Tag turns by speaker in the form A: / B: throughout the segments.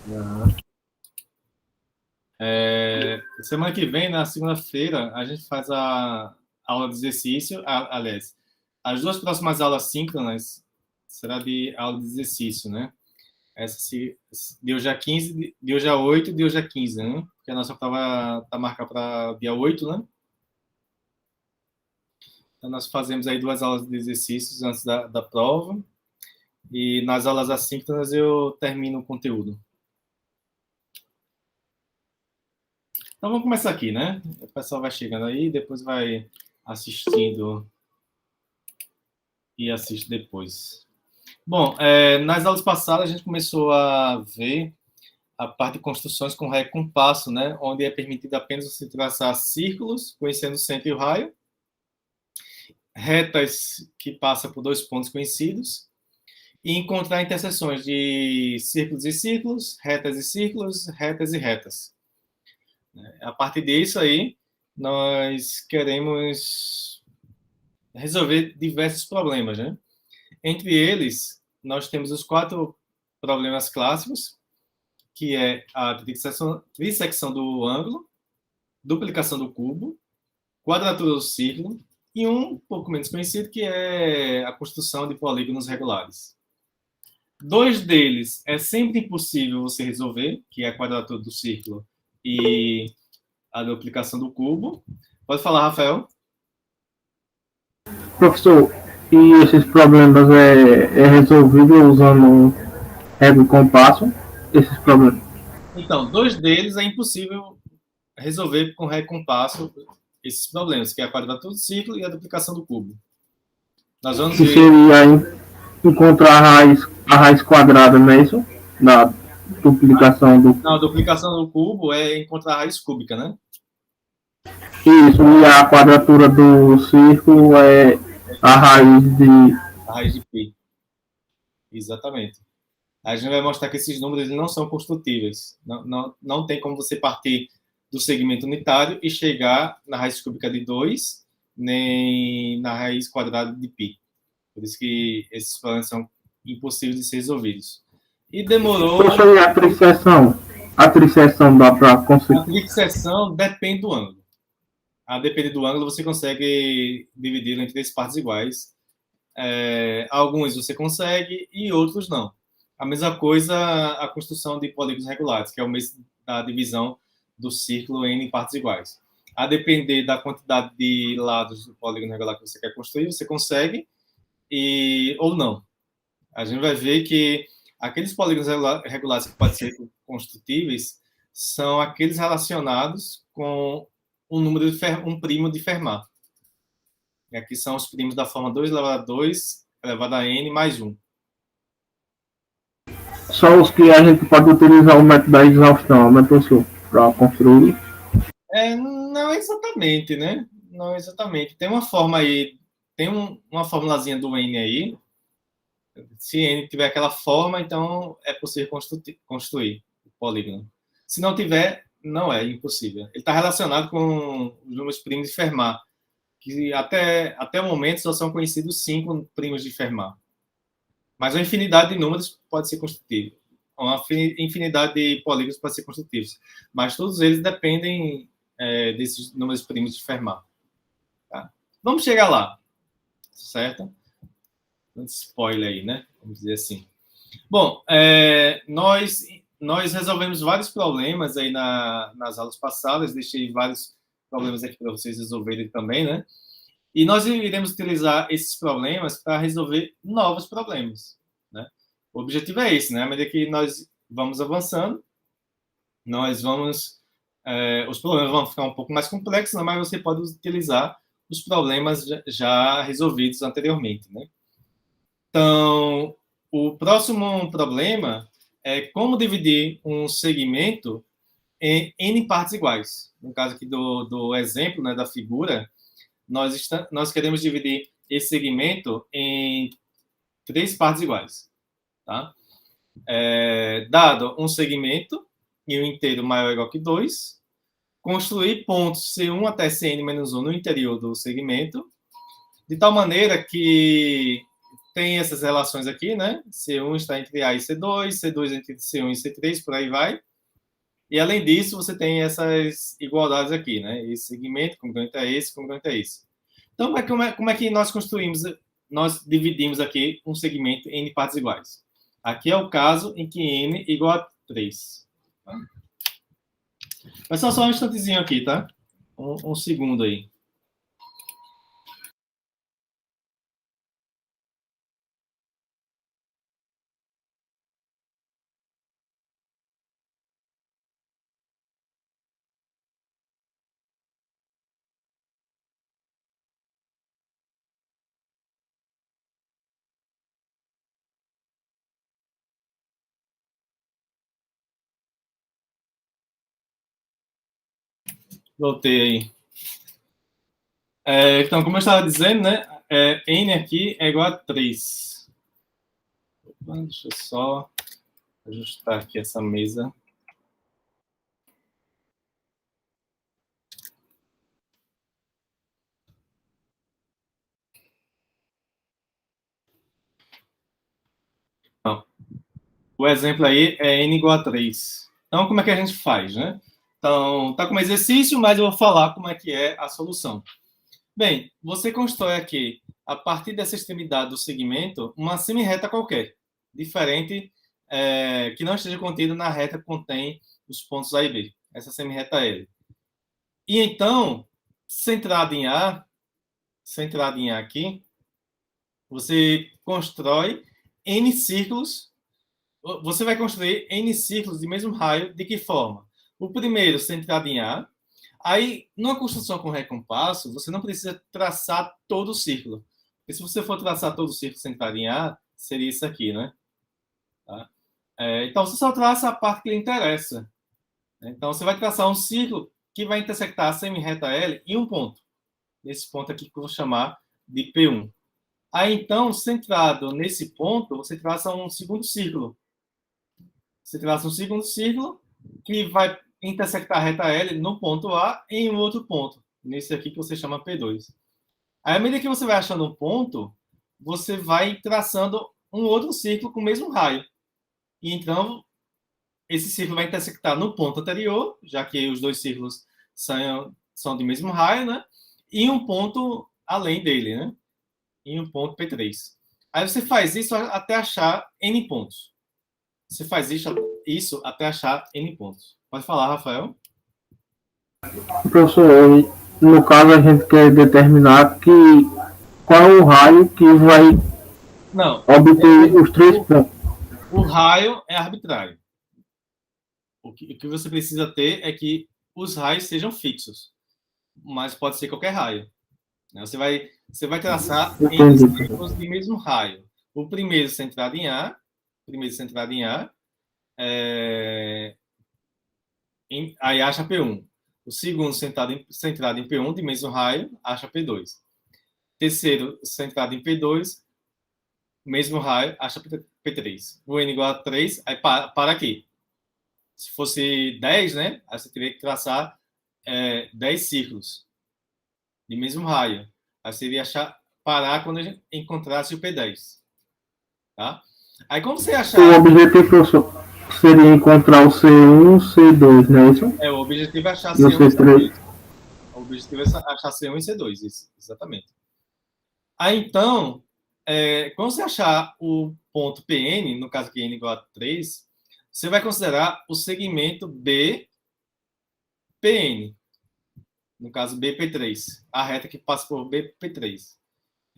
A: Aham.
B: Semana que vem, na segunda-feira, a gente faz a aula de exercício. Aliás, as duas próximas aulas síncronas será de aula de exercício, né? Essa se deu já 15, deu já 8, deu já 15, né? Porque a nossa prova está marcada para dia 8, né? Então, nós fazemos aí duas aulas de exercícios antes da prova. E nas aulas assíncronas eu termino o conteúdo. Então, vamos começar aqui, né? O pessoal vai chegando aí, depois vai assistindo e assiste depois. Bom, nas aulas passadas a gente começou a ver a parte de construções com raio e compasso, né? Onde é permitido apenas você traçar círculos, conhecendo o centro e o raio, retas que passam por dois pontos conhecidos, e encontrar interseções de círculos e círculos, retas e retas. A partir disso aí, nós queremos resolver diversos problemas, né? Entre eles, nós temos os 4 problemas clássicos, que é a trissecção do ângulo, duplicação do cubo, quadratura do círculo e um pouco menos conhecido, que é a construção de polígonos regulares. 2 deles é sempre impossível você resolver, que é a quadratura do círculo e a duplicação do cubo. Pode falar, Rafael?
A: Professor, e esses problemas é resolvido usando régua e compasso? Esses problemas.
B: Então, 2 deles é impossível resolver com ré e compasso esses problemas, que é a quadratura do círculo e a duplicação do cubo. Nós vamos
A: Que
B: ver.
A: seria encontrar a raiz quadrada, não é isso? Da duplicação do.
B: Não, a duplicação do cubo é encontrar a raiz cúbica, né?
A: Isso, e a quadratura do círculo é a raiz de.
B: A raiz de π. Exatamente. A gente vai mostrar que esses números não são construtíveis. Não tem como você partir do segmento unitário e chegar na raiz cúbica de 2, nem na raiz quadrada de π. Por isso que esses problemas são impossíveis de ser resolvidos. E demorou.
A: Professor, e a trisseção? A trisseção dá para conseguir.
B: A trisseção depende do ângulo. A depender do ângulo, você consegue dividi-lo em 3 partes iguais. Alguns você consegue e outros não. A mesma coisa a construção de polígonos regulares, que é o mesmo da divisão do círculo em partes iguais. A depender da quantidade de lados do polígono regular que você quer construir, você consegue ou não. A gente vai ver que aqueles polígonos regulares que podem ser construtíveis são aqueles relacionados com um primo de Fermat. E aqui são os primos da forma 2 elevado a 2 elevado a n mais 1.
A: Só os que a gente pode utilizar o método da exaustão, né, professor? Para construir.
B: Não exatamente, né? Não exatamente. Tem uma forma aí, tem uma formulazinha do n aí. Se n tiver aquela forma, então é possível construir o polígono. Se não tiver, não é impossível. Ele está relacionado com os números primos de Fermat, que até o momento só são conhecidos 5 primos de Fermat. Mas uma infinidade de números pode ser construtivo. Uma infinidade de polígonos pode ser construtivos. Mas todos eles dependem desses números primos de Fermat. Tá? Vamos chegar lá, certo? Um spoiler aí, né? Vamos dizer assim. Bom, nós resolvemos vários problemas aí nas aulas passadas, deixei vários problemas aqui para vocês resolverem também, né? E nós iremos utilizar esses problemas para resolver novos problemas, né? O objetivo é esse, né? À medida que nós vamos avançando, os problemas vão ficar um pouco mais complexos, mas você pode utilizar os problemas já resolvidos anteriormente, né? Então, o próximo problema é como dividir um segmento em n partes iguais. No caso aqui do exemplo, né, da figura, nós queremos dividir esse segmento em 3 partes iguais. Tá? Dado um segmento e um inteiro maior ou igual que 2, construir pontos C1 até Cn-1 no interior do segmento, de tal maneira que tem essas relações aqui, né? C1 está entre A e C2, C2 entre C1 e C3, por aí vai. E, além disso, você tem essas igualdades aqui, né? Esse segmento congruente a esse, congruente a esse. Então, como é que nós construímos, nós dividimos aqui um segmento em N partes iguais? Aqui é o caso em que N igual a 3. Mas só um instantezinho aqui, tá? Um segundo aí. Voltei aí. Então, como eu estava dizendo, né? N aqui é igual a 3. Deixa eu só ajustar aqui essa mesa. Então, o exemplo aí é N igual a 3. Então, como é que a gente faz, né? Então, tá como exercício, mas eu vou falar como é que é a solução. Bem, você constrói aqui, a partir dessa extremidade do segmento, uma semi-reta qualquer, diferente, que não esteja contida na reta que contém os pontos A e B, essa semi-reta L. E então, centrada em A aqui, você constrói N círculos. Você vai construir N círculos de mesmo raio. De que forma? O primeiro centrado em A. Aí, numa construção com recompasso, você não precisa traçar todo o círculo. Porque se você for traçar todo o círculo centrado em A, seria isso aqui, né? Tá? Então, você só traça a parte que lhe interessa. Então, você vai traçar um círculo que vai intersectar a semi-reta L em um ponto. Nesse ponto aqui que eu vou chamar de P1. Aí, então, centrado nesse ponto, você traça um segundo círculo. Você traça um segundo círculo que vai intersectar a reta L no ponto A em um outro ponto. Nesse aqui que você chama P2. Aí, à medida que você vai achando um ponto, você vai traçando um outro círculo com o mesmo raio. E, então, esse círculo vai intersectar no ponto anterior, já que os dois círculos são do mesmo raio, né? E um ponto além dele, né? E um ponto P3. Aí você faz isso até achar N pontos. Você faz isso até achar N pontos. Pode falar, Rafael?
A: Professor, no caso a gente quer determinar qual é o raio que vai obter os 3 pontos.
B: O raio é arbitrário. O que você precisa ter é que os raios sejam fixos. Mas pode ser qualquer raio. Você vai traçar em círculos de mesmo raio. O primeiro centrado em A. Aí acha P1. O segundo centrado em P1, de mesmo raio, acha P2. Terceiro centrado em P2, mesmo raio, acha P3. O N igual a 3, aí para aqui. Se fosse 10, né? Aí você teria que traçar 10 círculos de mesmo raio. Aí você iria parar quando a gente encontrasse o P10. Tá? Aí como você achar...
A: O objetivo, professor, seria encontrar o C1 e o C2, não é isso?
B: O objetivo é achar C1 e C2. O objetivo é achar C1 e C2, isso, exatamente. Aí, então, quando você achar o ponto PN, no caso aqui N igual a 3, você vai considerar o segmento BPN. No caso, BP3. A reta que passa por BP3.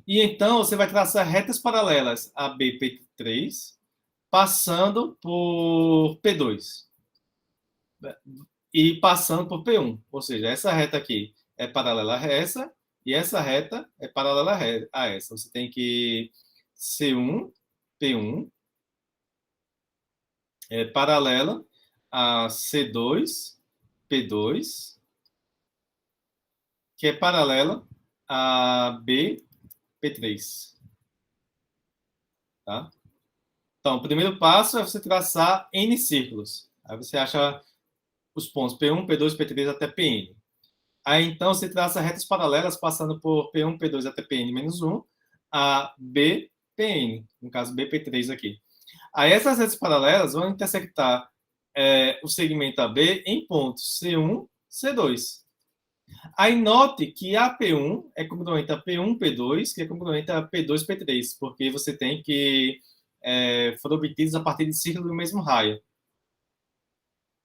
B: E, então, você vai traçar retas paralelas a BP3, passando por P2. E passando por P1. Ou seja, essa reta aqui é paralela a essa, e essa reta é paralela a essa. Você tem que C1, P1, paralela a C2, P2, que é paralela a B, P3. Tá? Então, o primeiro passo é você traçar N círculos. Aí você acha os pontos P1, P2, P3 até Pn. Aí, então, você traça retas paralelas passando por P1, P2 até Pn-1, a B, PN, no caso BP3 aqui. Aí essas retas paralelas vão intersectar o segmento AB em pontos C1, C2. Aí note que a P1 é congruente a P1, P2, que é congruente a P2, P3, porque você tem que foram obtidos a partir de círculos do mesmo raio.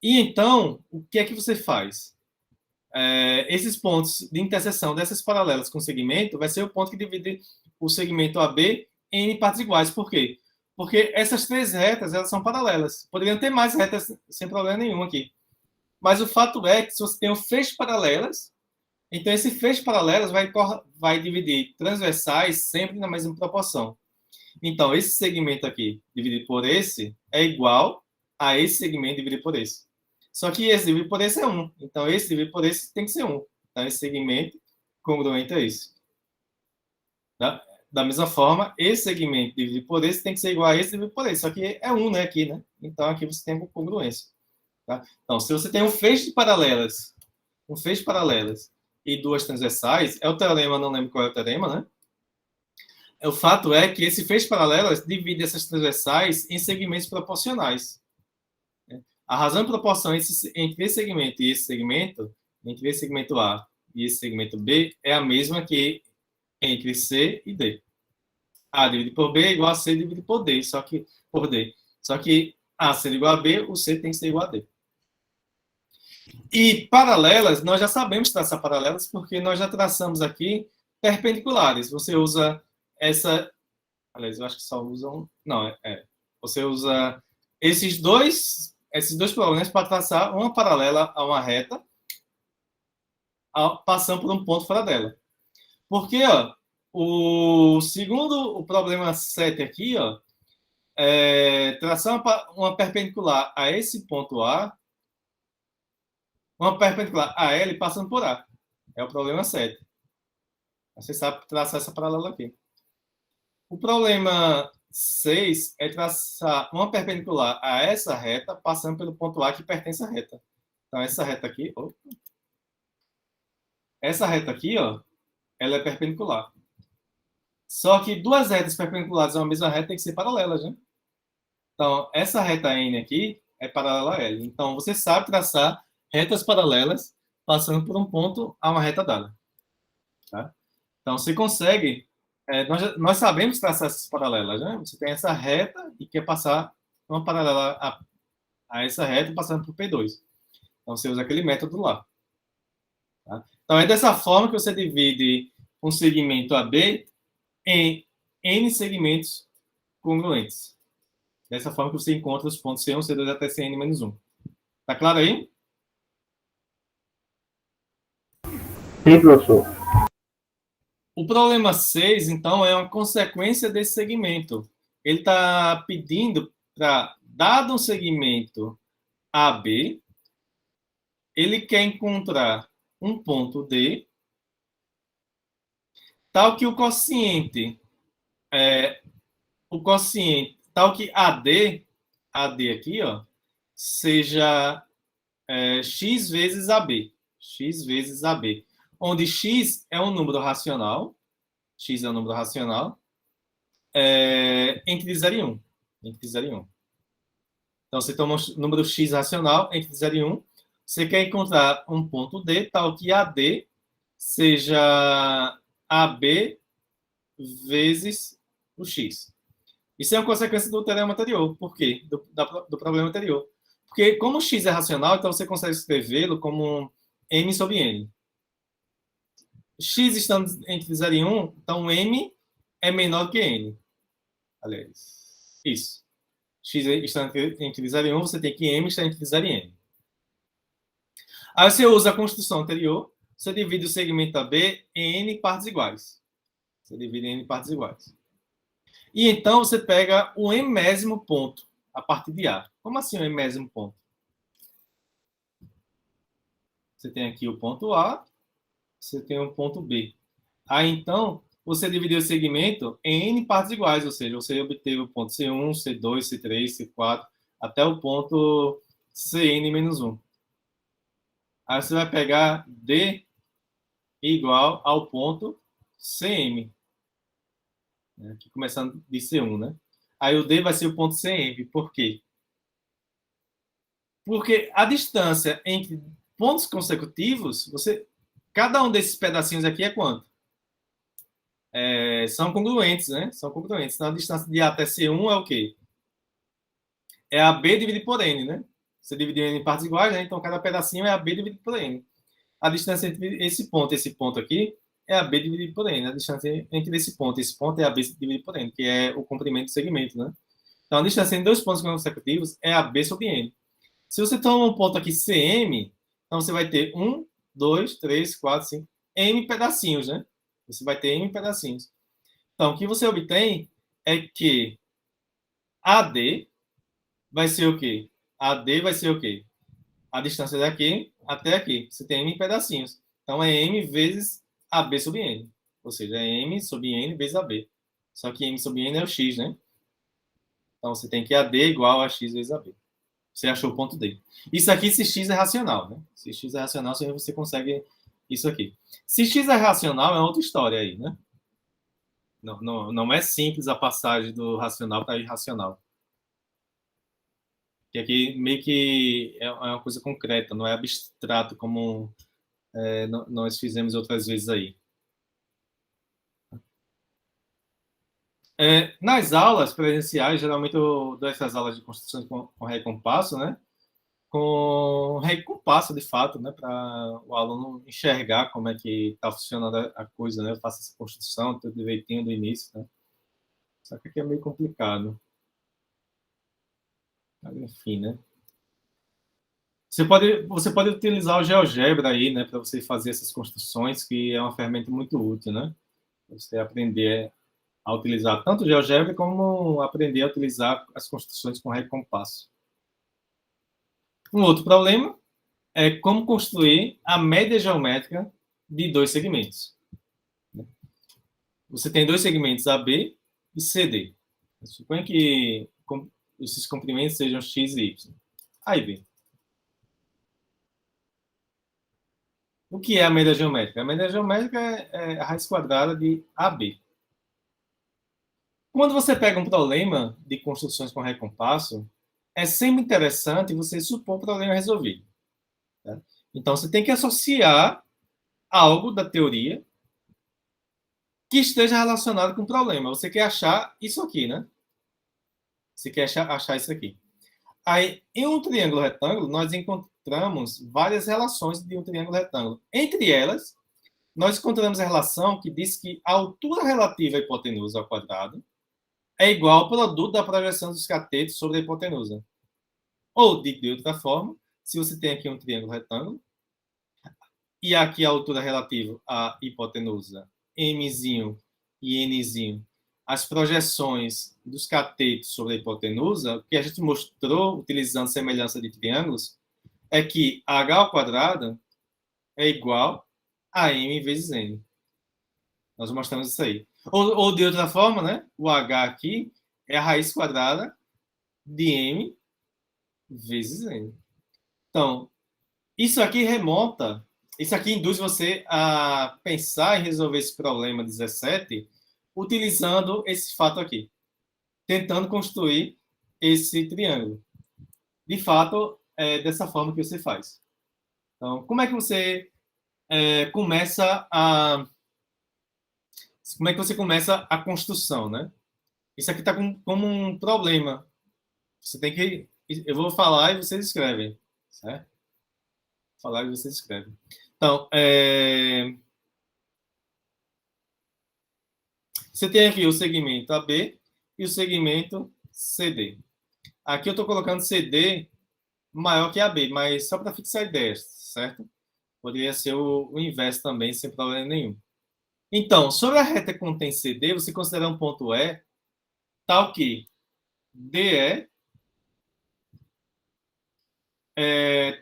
B: E então, o que é que você faz? Esses pontos de interseção dessas paralelas com o segmento vai ser o ponto que divide o segmento AB em N partes iguais. Por quê? Porque essas três retas, elas são paralelas. Poderiam ter mais retas sem problema nenhum aqui. Mas o fato é que se você tem um feixe paralelas, então esse feixe paralelas vai dividir transversais sempre na mesma proporção. Então, esse segmento aqui, dividido por esse, é igual a esse segmento dividido por esse. Só que esse dividido por esse é 1. Então, esse dividido por esse tem que ser 1. Então, esse segmento congruente a esse. Tá? Da mesma forma, esse segmento dividido por esse tem que ser igual a esse dividido por esse. Só que é 1, né? Aqui, né? Então, aqui você tem congruência. Tá? Então, se você tem um feixe de paralelas, e duas transversais, é o teorema, não lembro qual é o teorema, né? O fato é que esse feixe paralelas divide essas transversais em segmentos proporcionais. A razão de proporção entre esse segmento e esse segmento, entre esse segmento A e esse segmento B, é a mesma que entre C e D. A dividido por B é igual a C dividido por D, por D. Só que A sendo igual a B, o C tem que ser igual a D. E paralelas, nós já sabemos traçar paralelas, porque nós já traçamos aqui perpendiculares. Você usa essa... Aliás, eu acho que só usam... Não, você usa esses dois problemas para traçar uma paralela a uma reta, passando por um ponto fora dela. Porque, ó, o problema 7 aqui, ó, traçar uma perpendicular a esse ponto A, uma perpendicular a L passando por A. É o problema 7. Você sabe traçar essa paralela aqui. O problema 6 é traçar uma perpendicular a essa reta passando pelo ponto A que pertence à reta. Então, essa reta aqui... Essa reta aqui, ó, ela é perpendicular. Só que duas retas perpendiculares a uma mesma reta tem que ser paralelas, né? Então, essa reta N aqui é paralela a L. Então, você sabe traçar retas paralelas passando por um ponto a uma reta dada. Tá? Então, você consegue... nós sabemos traçar essas paralelas, né? Você tem essa reta e quer passar uma paralela a essa reta passando por P2. Então, você usa aquele método lá. Tá? Então, é dessa forma que você divide um segmento AB em N segmentos congruentes. Dessa forma que você encontra os pontos C1, C2 até Cn-1. Tá claro aí?
A: Sim, professor.
B: O problema 6, então, é uma consequência desse segmento. Ele está pedindo para, dado um segmento AB, ele quer encontrar um ponto D, tal que o quociente, tal que AD aqui, ó, seja x vezes AB. X vezes AB. Onde x é um número racional. X é um número racional. Entre 0 e 1. Entre 0 e 1. Então, você toma um número x racional entre 0 e 1. Você quer encontrar um ponto D, tal que AD seja AB vezes o x. Isso é uma consequência do teorema anterior. Por quê? Do problema anterior. Porque como x é racional, então você consegue escrevê-lo como m sobre n. X estando entre 0 e 1, então m é menor que n. Aliás, isso. X está entre 0 e 1, você tem que m está entre 0 e n. Aí você usa a construção anterior, você divide o segmento AB em n partes iguais. Você divide em n partes iguais. E então você pega o mésimo ponto a partir de A. Como assim o mésimo ponto? Você tem aqui o ponto A, você tem o ponto B. Aí então você dividiu o segmento em n partes iguais, ou seja, você obteve o ponto C1, C2, C3, C4, até o ponto Cn-1. Aí você vai pegar D igual ao ponto Cm. né? Aqui começando de C1, né? Aí o D vai ser o ponto CM. Por quê? Porque a distância entre pontos consecutivos, cada um desses pedacinhos aqui é quanto? São congruentes, né? São congruentes. Então, a distância de A até C1 é o quê? É AB dividido por N, né? Você dividiu em partes iguais, né? Então, cada pedacinho é AB dividido por N. A distância entre esse ponto aqui é AB dividido por N. A distância entre esse ponto e esse ponto é AB dividido por N, que é o comprimento do segmento, né? Então, a distância entre dois pontos consecutivos é AB sobre N. Se você toma um ponto aqui CM, então você vai ter 1, 2, 3, 4, 5, M pedacinhos, né? Você vai ter M pedacinhos. Então, o que você obtém é que AD vai ser o quê? AD vai ser o quê? A distância daqui até aqui. Você tem M em pedacinhos. Então, é M vezes AB sobre N. Ou seja, é M sobre N vezes AB. Só que M sobre N é o X, né? Então, você tem que AD igual a X vezes AB. Você achou o ponto D. Isso aqui, se X é racional, né? Se X é racional, você consegue isso aqui. Se X é racional, é outra história aí, né? Não é simples a passagem do racional para irracional. Que aqui meio que é uma coisa concreta, não é abstrato como nós fizemos outras vezes aí. Nas aulas presenciais, geralmente eu dou essas aulas de construção com recompasso, né? Com recompasso, de fato, né? Para o aluno enxergar como é que está funcionando a coisa, né? Eu faço essa construção, tudo direitinho do início, né? Só que aqui é meio complicado. Mas, enfim, né? Você pode utilizar o GeoGebra aí, né? Para você fazer essas construções, que é uma ferramenta muito útil, né? Pra você aprender a utilizar tanto o GeoGebra como aprender a utilizar as construções com recompasso. Um outro problema é como construir a média geométrica de dois segmentos. Você tem dois segmentos AB e CD. Suponha que esses comprimentos sejam x e y. Aí vem. O que é a média geométrica? A média geométrica é a raiz quadrada de AB. Quando você pega um problema de construções com recompasso, é sempre interessante você supor o problema resolvido. Tá? Então, você tem que associar algo da teoria que esteja relacionado com o problema. Você quer achar isso aqui, né? Você quer achar isso aqui. Aí, em um triângulo retângulo, nós encontramos várias relações de um triângulo retângulo. Entre elas, nós encontramos a relação que diz que a altura relativa à hipotenusa ao quadrado é igual ao produto da projeção dos catetos sobre a hipotenusa. Ou, de outra forma, se você tem aqui um triângulo retângulo, e aqui a altura relativa à hipotenusa, mzinho e nzinho, as projeções dos catetos sobre a hipotenusa, o que a gente mostrou, utilizando semelhança de triângulos, é que h ao quadrado é igual a m vezes n. Nós mostramos isso aí. Ou de outra forma, né? O h aqui é a raiz quadrada de m vezes n. Então, isso aqui induz você a pensar em resolver esse problema 17 utilizando esse fato aqui, tentando construir esse triângulo. De fato, é dessa forma que você faz. Então, como é que você começa a construção, né? Isso aqui está como um problema. Você tem que, eu vou falar e vocês escrevem, certo? Vou falar e vocês escrevem. Então, você tem aqui o segmento AB e o segmento CD. Aqui eu estou colocando CD maior que AB, mas só para fixar ideias, certo? Poderia ser o inverso também, sem problema nenhum. Então, sobre a reta que contém CD, você considera um ponto E tal que DE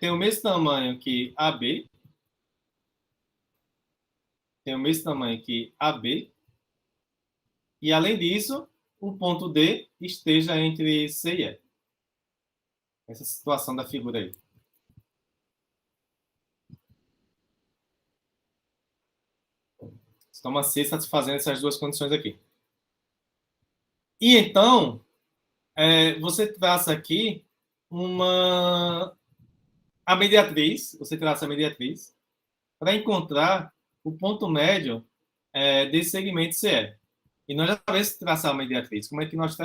B: tem o mesmo tamanho que AB, tem o mesmo tamanho que AB, e além disso, o ponto D esteja entre C e E. Essa situação da figura aí. Então, C satisfazendo essas duas condições aqui. E então, você traça aqui a mediatriz, você traça a mediatriz para encontrar o ponto médio desse segmento CE. E nós já sabemos traçar a mediatriz. Como é que nós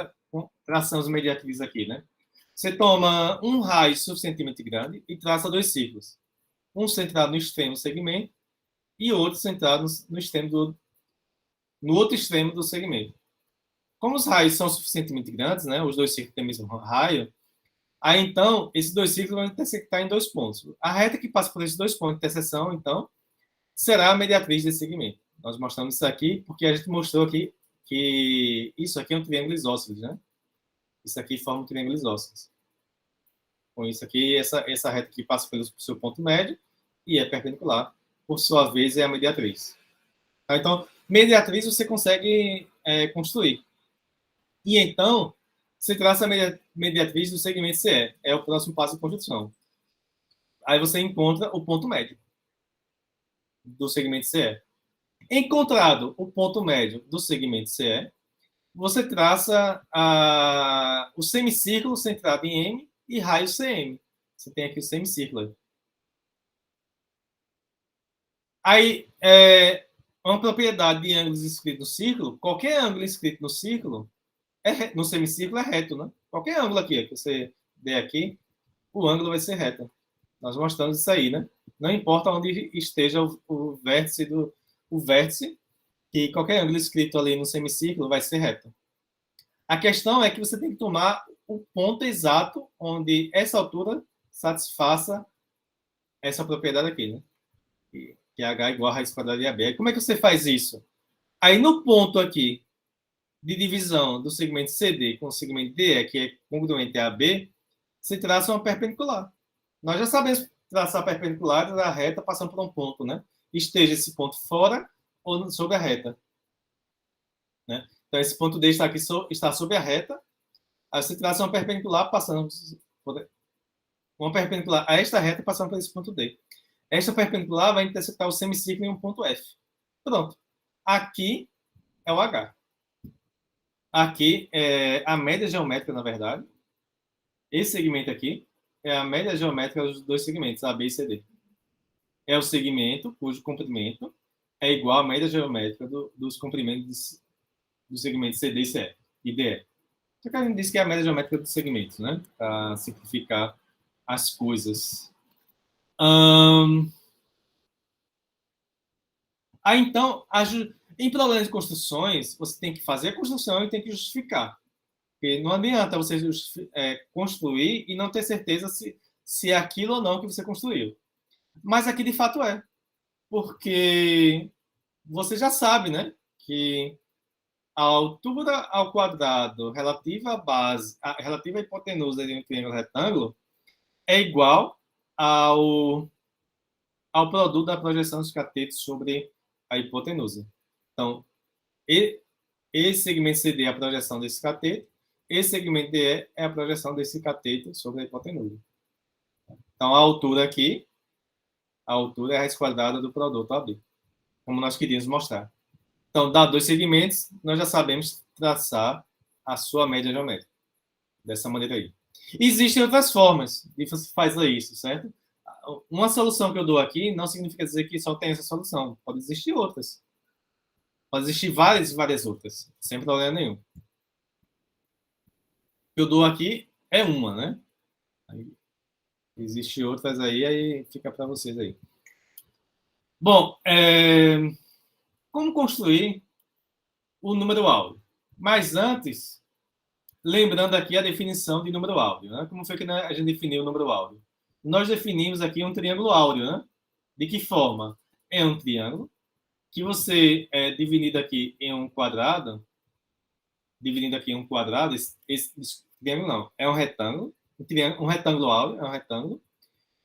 B: traçamos a mediatriz aqui, né? Você toma um raio suficientemente grande e traça dois círculos. Um centrado no extremo do segmento e outro centrado no outro extremo do segmento. Como os raios são suficientemente grandes, né? Os dois círculos têm o mesmo raio, aí então esses dois círculos vão intersectar em dois pontos. A reta que passa por esses dois pontos de interseção, então, será a mediatriz desse segmento. Nós mostramos isso aqui porque a gente mostrou aqui que isso aqui é um triângulo isósceles, né? Isso aqui forma um triângulo isósceles. Com isso aqui, essa reta que passa pelo seu ponto médio e é perpendicular, por sua vez, é a mediatriz. Então, mediatriz você consegue construir. E então, você traça a mediatriz do segmento CE. É o próximo passo de construção. Aí você encontra o ponto médio do segmento CE. Encontrado o ponto médio do segmento CE, você traça o semicírculo centrado em M e raio CM. Você tem aqui o semicírculo. Aí, uma propriedade de ângulos inscritos no círculo, qualquer ângulo inscrito no círculo, no semicírculo é reto, né? Qualquer ângulo aqui que você der aqui, o ângulo vai ser reto. Nós mostramos isso aí, né? Não importa onde esteja o vértice, que qualquer ângulo escrito ali no semicírculo vai ser reto. A questão é que você tem que tomar o ponto exato onde essa altura satisfaça essa propriedade aqui, né? Que é H igual a raiz quadrada de AB. Como é que você faz isso? Aí no ponto aqui de divisão do segmento CD com o segmento DE, que é congruente a AB, você traça uma perpendicular. Nós já sabemos traçar perpendicular da reta passando por um ponto, né? Esteja esse ponto fora ou sobre a reta. Né? Então, esse ponto D está aqui está sobre a reta. Aí você traça uma perpendicular passando uma perpendicular a esta reta passando por esse ponto D. Esta perpendicular vai interceptar o semicírculo em um ponto F. Pronto. Aqui é o H. Aqui é a média geométrica, na verdade. Esse segmento aqui é a média geométrica dos dois segmentos, A, B e CD. É o segmento cujo comprimento é igual à média geométrica dos comprimentos do segmento CD e CE e DE. Só que a gente disse que é a média geométrica dos segmentos, né? Para simplificar as coisas. Aí, então, em problemas de construções, você tem que fazer a construção e tem que justificar. Porque não adianta você construir e não ter certeza se é aquilo ou não que você construiu. Mas aqui, de fato, é. Porque você já sabe, né? Que a altura ao quadrado relativa à base, relativa à hipotenusa de um triângulo retângulo é igual ao produto da projeção dos catetos sobre a hipotenusa. Então, esse segmento CD é a projeção desse cateto, esse segmento DE é a projeção desse cateto sobre a hipotenusa. Então, a altura aqui, a altura é a raiz quadrada do produto AB, como nós queríamos mostrar. Então, dá dois segmentos, nós já sabemos traçar a sua média geométrica. Dessa maneira aí. Existem outras formas de você fazer isso, certo? Uma solução que eu dou aqui não significa dizer que só tem essa solução. Pode existir outras. Pode existir várias e várias outras, sem problema nenhum. O que eu dou aqui é uma, né? Existem outras aí fica para vocês aí. Bom, como construir o número áureo? Mas antes, lembrando aqui a definição de número áureo, né? Como foi que a gente definiu o número áureo? Nós definimos aqui um triângulo áureo, né? De que forma? É um triângulo que você dividido aqui em um quadrado, esse triângulo não, é um retângulo, um retângulo áureo, é um retângulo,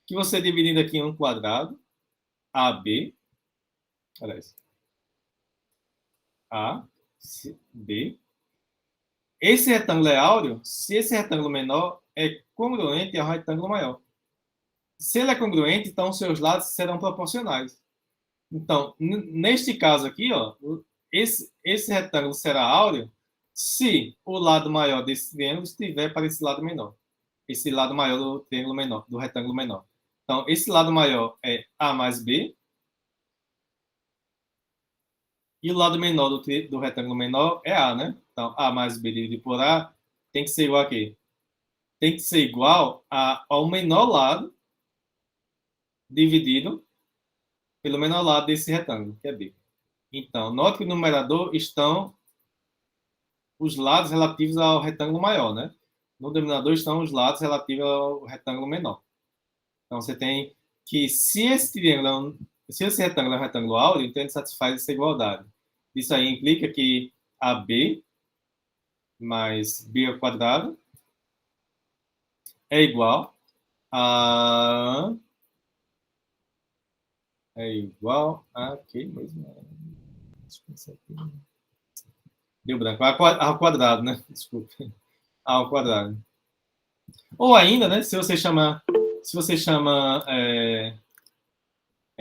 B: que você dividindo aqui em um quadrado, AB, aliás, A, C, B. Esse retângulo é áureo se esse retângulo menor é congruente ao retângulo maior. Se ele é congruente, então seus lados serão proporcionais. Então, neste caso aqui, ó, esse retângulo será áureo se o lado maior desse triângulo estiver para esse lado menor. Esse lado maior do triângulo menor, do retângulo menor. Então, esse lado maior é A mais B. E o lado menor do retângulo menor é A, né? Então, A mais B dividido por A tem que ser igual a quê? Tem que ser igual ao menor lado dividido pelo menor lado desse retângulo, que é B. Então, note que no numerador estão os lados relativos ao retângulo maior, né? No denominador estão os lados relativos ao retângulo menor. Então, você tem que, se esse triângulo se esse retângulo é um retângulo áureo, então ele satisfaz essa igualdade. Isso aí implica que AB mais B ao quadrado é igual a... É igual a... Que mesmo? Deu branco. Ao quadrado, né? Desculpa. Ao quadrado. Ou ainda, né? Se você chama...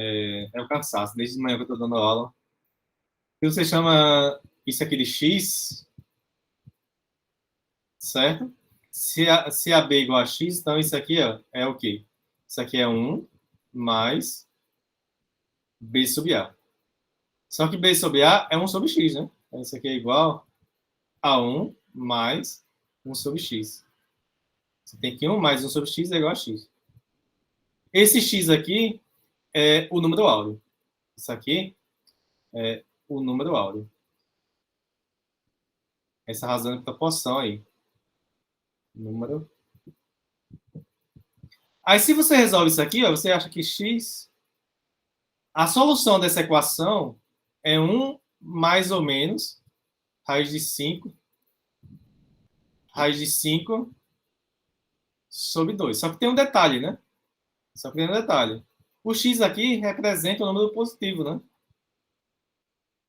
B: É o cansaço, desde de manhã que eu estou dando aula. Se você chama isso aqui de x, certo? Se a b é igual a x, então isso aqui ó, é o quê? Isso aqui é 1 mais b sobre a. Só que b sobre a é 1 sobre x, né? Então isso aqui é igual a 1 mais 1 sobre x. Você tem que 1 mais 1 sobre x é igual a x. Esse x aqui é o número áureo. Isso aqui é o número áureo. Essa razão de proporção aí. Número. Aí, se você resolve isso aqui, ó, você acha que x... A solução dessa equação é 1 mais ou menos raiz de 5 sobre 2. Só que tem um detalhe, né? Só que tem um detalhe. O x aqui representa o número positivo, né?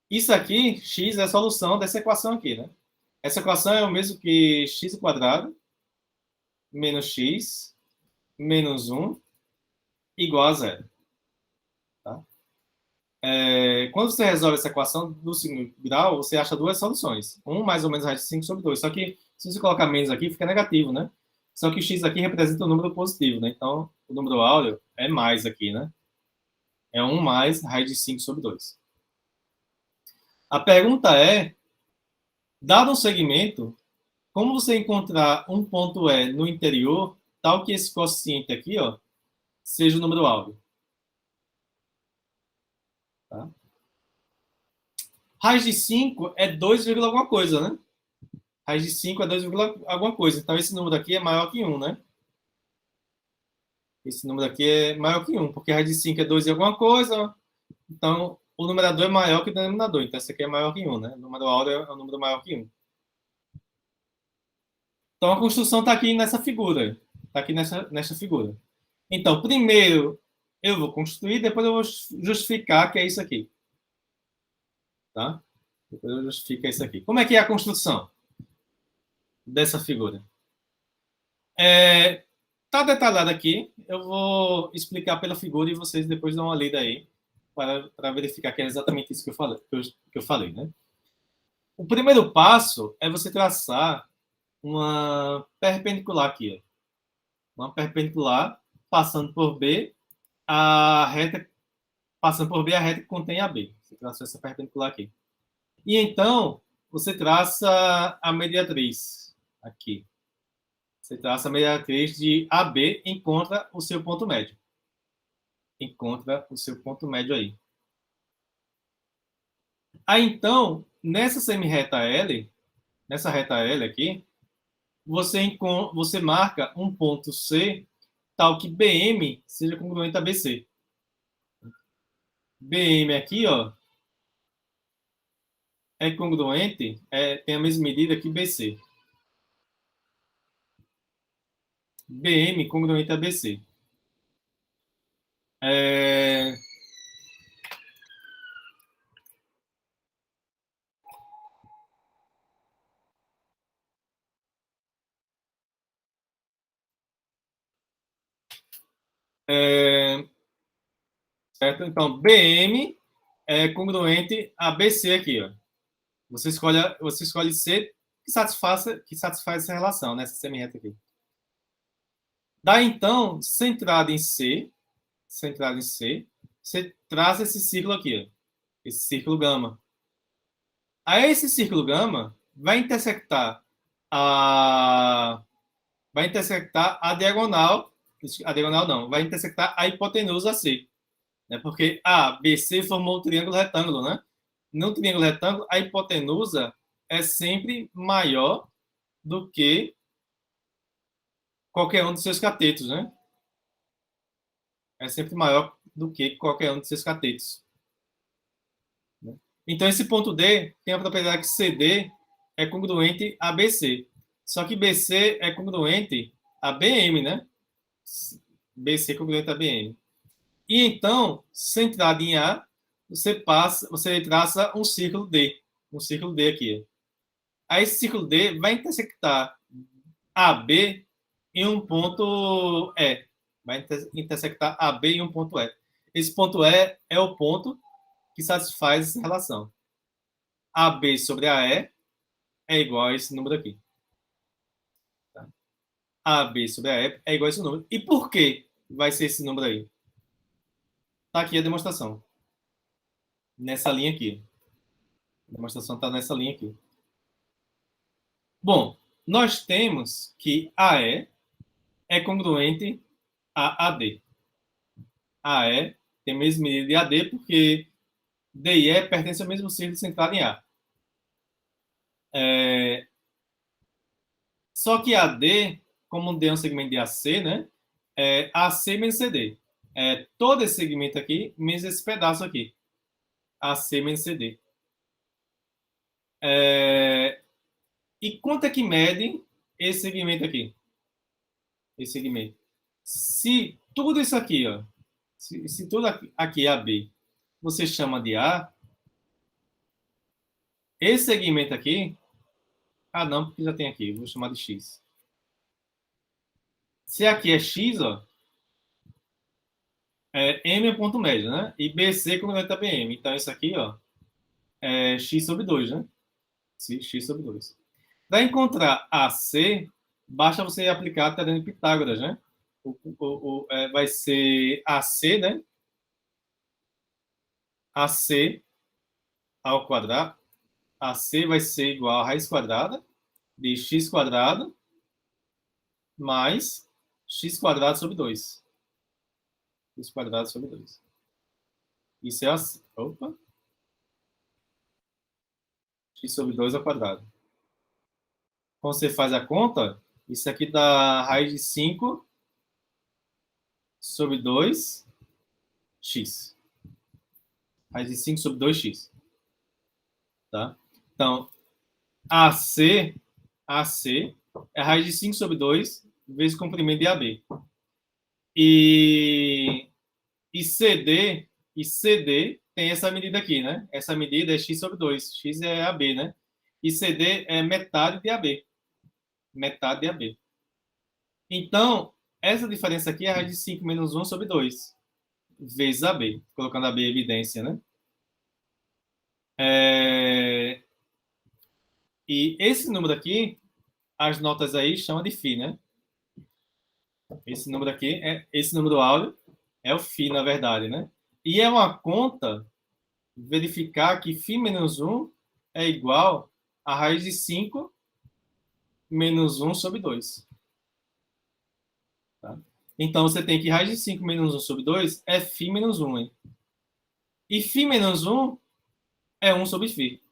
B: Isso aqui, x, é a solução dessa equação aqui, né? Essa equação é o mesmo que x ao quadrado menos x menos 1 igual a zero. Tá? Quando você resolve essa equação do segundo grau, você acha duas soluções. 1 mais ou menos raiz de 5 sobre 2. Só que se você colocar menos aqui, fica negativo, né? Só que o x aqui representa o número positivo, né? Então, o número áureo é mais aqui, né? É 1 mais raiz de 5 sobre 2. A pergunta é, dado um segmento, como você encontrar um ponto E no interior, tal que esse coeficiente aqui, ó, seja o número áureo? Tá? Raiz de 5 é 2, alguma coisa, né? Raiz de 5 é 2, alguma coisa. Então, esse número aqui é maior que 1, né? Esse número aqui é maior que 1, porque raiz de 5 é 2 e alguma coisa. Então, o numerador é maior que o denominador. Então, esse aqui é maior que 1, né? O número áureo é um número maior que 1. Então, a construção está aqui nessa figura. Está aqui nessa figura. Então, primeiro eu vou construir, depois eu vou justificar que é isso aqui. Tá? Depois eu justifico isso aqui. Como é que é a construção dessa figura? Tá detalhado aqui. Eu vou explicar pela figura e vocês depois dão uma lida aí para verificar que é exatamente isso que eu falei, né? O primeiro passo é você traçar uma perpendicular aqui, ó. Uma perpendicular passando por B, a reta que contém a B. Você traça essa perpendicular aqui. E então, você traça a mediatriz aqui. Você traça a mediatriz de AB, encontra o seu ponto médio. Encontra o seu ponto médio aí. Aí, então, nessa semirreta L, nessa reta L aqui, você marca um ponto C tal que BM seja congruente a BC. BM aqui, ó, é congruente, tem a mesma medida que BC. BM congruente a BC. Certo? Então, BM é congruente a BC aqui, ó. Você escolhe C que satisfaz essa relação, né? Essa semirreta aqui. Daí, então, centrado em C, você traça esse círculo aqui, ó, esse círculo gama. Aí esse círculo gama vai intersectar a diagonal não, vai intersectar a hipotenusa C, né? Porque A, B, C formou um triângulo retângulo, né? No triângulo retângulo, a hipotenusa é sempre maior do que qualquer um dos seus catetos, né? É sempre maior do que qualquer um dos seus catetos. Então, esse ponto D tem a propriedade que CD é congruente a BC. Só que BC é congruente a BM, né? BC é congruente a BM. E então, centrado em A, você traça um círculo D. Um círculo D aqui. Aí esse círculo D vai intersectar AB em um ponto E. Vai intersectar AB em um ponto E. Esse ponto E é o ponto que satisfaz essa relação. AB sobre AE é igual a esse número aqui. Tá? AB sobre AE é igual a esse número. E por que vai ser esse número aí? Está aqui a demonstração. Nessa linha aqui. A demonstração está nessa linha aqui. Bom, nós temos que AE é congruente a AD. AE tem a mesma medida de AD porque D e E pertencem ao mesmo círculo centrado em A. Só que AD, como D é um segmento de AC, né? É AC menos CD. É todo esse segmento aqui, menos esse pedaço aqui. AC menos CD. E quanto é que mede esse segmento aqui? Esse segmento. Se tudo isso aqui, ó, se tudo aqui é AB, você chama de A, esse segmento aqui, não, porque já tem aqui, vou chamar de X. Se aqui é X, ó, M é ponto médio, né? E BC congruente a BM. Então, isso aqui, ó, é X sobre 2, né? X sobre 2. Para encontrar AC, basta você aplicar a teorema de Pitágoras, né? Vai ser AC, né? AC ao quadrado. AC vai ser igual a raiz quadrada de x quadrado mais x quadrado sobre 2. X quadrado sobre 2. Isso é assim. Opa. X sobre 2 ao quadrado. Quando você faz a conta, isso aqui dá raiz de 5 sobre 2x. Raiz de 5 sobre 2x. Tá? Então, AC é raiz de 5 sobre 2 vezes o comprimento de AB. E CD tem essa medida aqui, né? Essa medida é x sobre 2. X é AB, né? E CD é metade de AB. Metade de AB. Então, essa diferença aqui é a raiz de 5 menos 1 sobre 2 vezes AB. Colocando AB em evidência, né? E esse número aqui, as notas aí chamam de φ, né? Esse número aqui, esse número áureo é o φ, na verdade, né? E é uma conta verificar que φ menos 1 é igual a raiz de 5 menos 1 sobre 2. Tá? Então, você tem que raiz de 5 menos 1 sobre 2 é φ menos 1. Hein? E φ menos 1 é 1 sobre φ.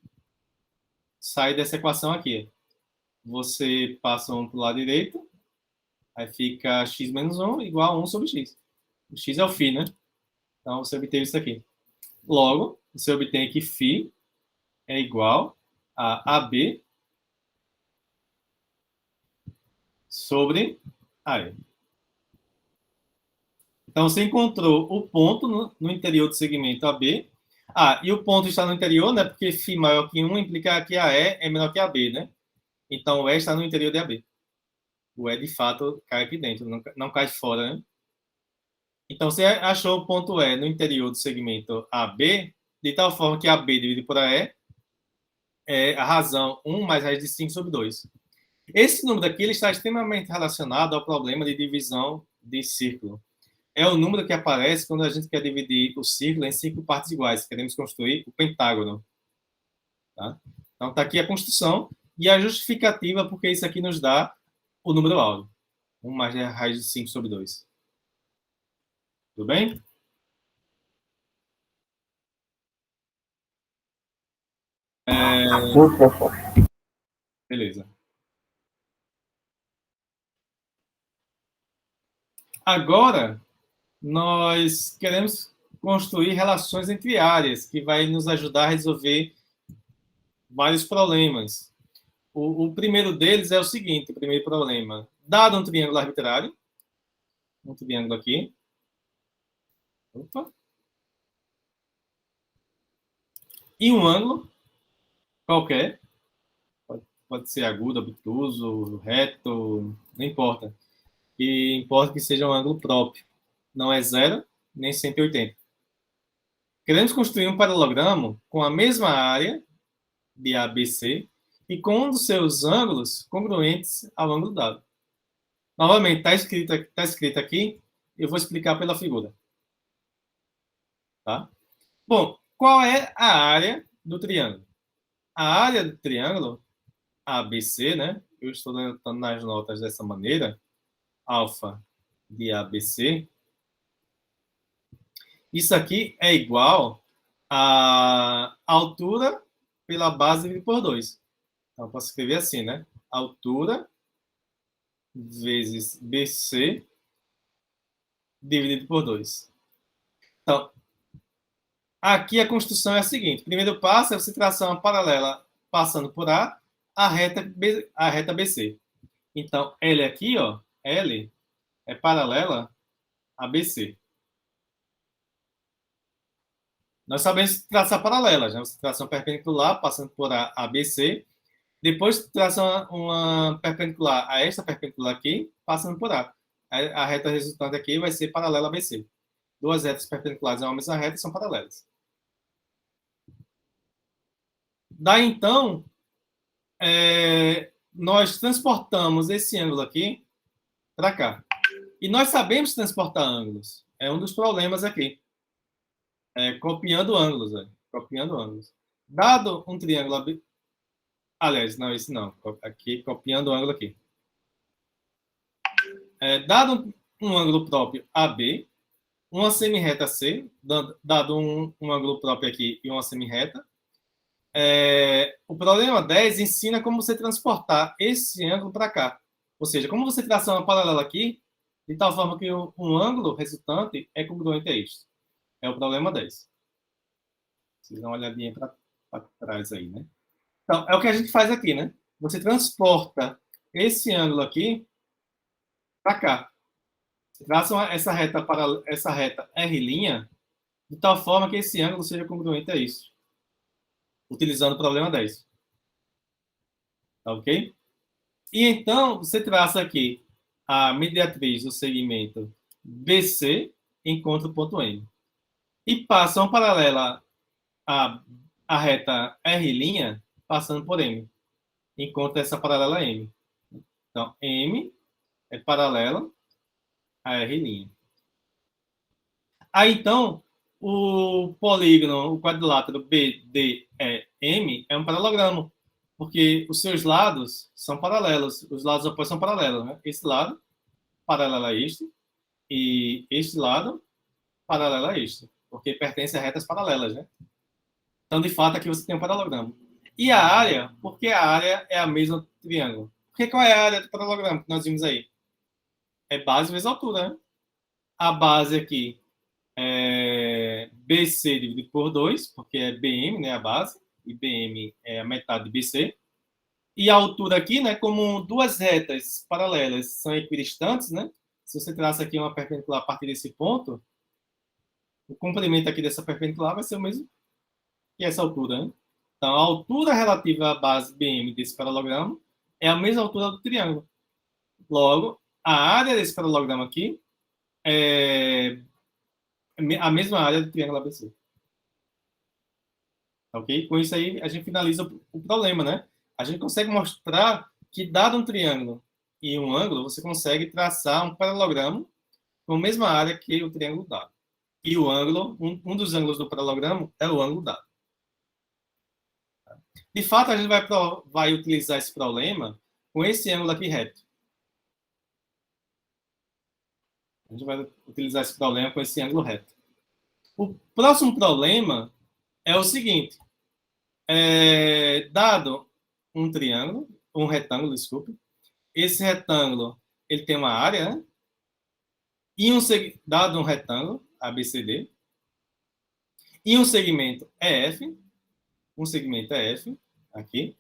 B: Sai dessa equação aqui. Você passa 1 para o lado direito, aí fica x menos 1 igual a 1 sobre x. O x é o φ, né? Então, você obteve isso aqui. Logo, você obtém que φ é igual a AB sobre AE. Então, você encontrou o ponto no interior do segmento AB. E o ponto está no interior, né? Porque φ maior que 1 implica que AE é menor que AB, né? Então, o E está no interior de AB. O E, de fato, cai aqui dentro, não cai fora, né? Então, você achou o ponto E no interior do segmento AB, de tal forma que AB dividido por AE é a razão 1 mais raiz de 5 sobre 2. Esse número aqui ele está extremamente relacionado ao problema de divisão de círculo. É o número que aparece quando a gente quer dividir o círculo em 5 partes iguais. Queremos construir o pentágono. Tá? Então, está aqui a construção e a justificativa, porque isso aqui nos dá o número áureo. 1 mais a raiz de 5 sobre 2. Tudo bem? Beleza. Agora, nós queremos construir relações entre áreas, que vai nos ajudar a resolver vários problemas. O primeiro deles é o seguinte, o primeiro problema. Dado um triângulo arbitrário, um triângulo aqui. Opa. E um ângulo qualquer. Pode ser agudo, obtuso, reto, não importa. E importa que seja um ângulo próprio. Não é 0, nem 180. Queremos construir um paralelogramo com a mesma área de ABC e com um dos seus ângulos congruentes ao ângulo dado. Novamente, está escrito aqui, eu vou explicar pela figura. Tá? Bom, qual é a área do triângulo? A área do triângulo ABC, né? Eu estou anotando nas notas dessa maneira, alfa de ABC. Isso aqui é igual à altura pela base dividido por 2. Então, eu posso escrever assim, né? Altura vezes BC dividido por 2. Então, aqui a construção é a seguinte. O primeiro passo é você traçar uma paralela passando por a reta BC. Então, L aqui, ó, L é paralela a BC. Nós sabemos traçar paralelas, né? Você traça uma perpendicular passando por a BC, depois traça uma perpendicular a esta perpendicular aqui, passando por A. A reta resultante aqui vai ser paralela a BC. Duas retas perpendiculares a uma mesma reta são paralelas. Daí, então, nós transportamos esse ângulo aqui para cá. E nós sabemos transportar ângulos. É um dos problemas aqui. Copiando ângulos. Copiando ângulos. Dado um triângulo... Aliás, não, isso não. Aqui, copiando o ângulo aqui. Dado um ângulo próprio AB, uma semirreta C, dado um ângulo próprio aqui e uma semirreta, o problema 10 ensina como você transportar esse ângulo para cá. Ou seja, como você traçar uma paralela aqui, de tal forma que um ângulo resultante é congruente a isto. É o problema 10. Vocês dão uma olhadinha para trás aí, né? Então, é o que a gente faz aqui, né? Você transporta esse ângulo aqui para cá. Você traça essa reta R', de tal forma que esse ângulo seja congruente a isso. Utilizando o problema 10. Tá ok? E então, você traça aqui a mediatriz do segmento BC, encontra o ponto M. E passa uma paralela à reta R', passando por M. Encontra essa paralela M. Então, M é paralela a R'. Aí, então, o polígono, o quadrilátero BDEM é um paralelogramo, porque os seus lados são paralelos, os lados opostos são paralelos, né? Esse lado paralelo a este e este lado paralelo a este, porque pertence a retas paralelas, né? Então, de fato, aqui você tem um paralelogramo. E a área, porque a área é a mesma do triângulo. Porque qual é a área do paralelogramo que nós vimos aí? É base vezes altura, né? A base aqui é BC dividido por 2, porque é BM, né, a base, e BM é a metade de BC. E a altura aqui, né, como duas retas paralelas são equidistantes, né, se você traça aqui uma perpendicular a partir desse ponto, o comprimento aqui dessa perpendicular vai ser o mesmo que essa altura, né? Então, a altura relativa à base BM desse paralelogramo é a mesma altura do triângulo. Logo, a área desse paralelogramo aqui é a mesma área do triângulo ABC. Ok? Com isso aí, a gente finaliza o problema, né? A gente consegue mostrar que, dado um triângulo e um ângulo, você consegue traçar um paralogramo com a mesma área que o triângulo dado. E o ângulo, um dos ângulos do paralogramo é o ângulo dado. De fato, a gente vai utilizar esse problema com esse ângulo aqui reto. A gente vai utilizar esse problema com esse ângulo reto. O próximo problema é o seguinte. Dado um triângulo, um retângulo, desculpe, esse retângulo ele tem uma área, né? E dado um retângulo, ABCD, e um segmento EF, aqui,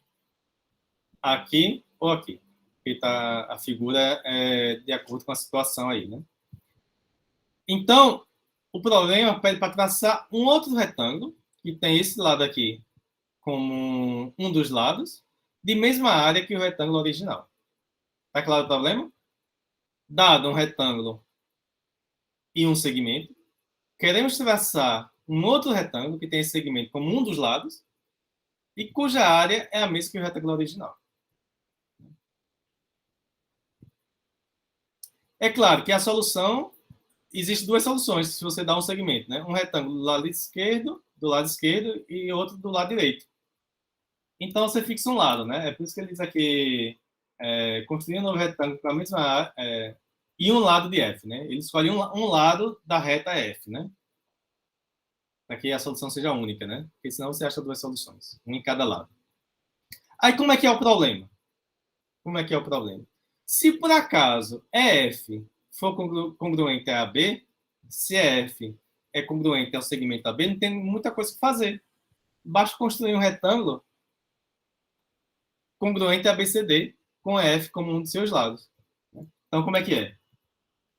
B: aqui ou aqui. Porque tá, a figura é de acordo com a situação aí, né? Então, o problema pede para traçar um outro retângulo, que tem esse lado aqui como um dos lados, de mesma área que o retângulo original. Está claro o problema? Dado um retângulo e um segmento, queremos traçar um outro retângulo que tem esse segmento como um dos lados e cuja área é a mesma que o retângulo original. É claro que a solução, existe duas soluções se você dá um segmento, né? Um retângulo do lado esquerdo e outro do lado direito. Então você fixa um lado, né? É por isso que ele diz aqui, construir um novo retângulo com a mesma área, e um lado de F, né? Ele escolhe um lado da reta F, né? Para que a solução seja única, né? Porque senão você acha duas soluções, uma em cada lado. Aí como é que é o problema? Como é que é o problema? Se por acaso EF for congruente a AB, se EF é congruente ao segmento AB, não tem muita coisa que fazer. Basta construir um retângulo congruente a ABCD com EF como um de seus lados. Então, como é que é?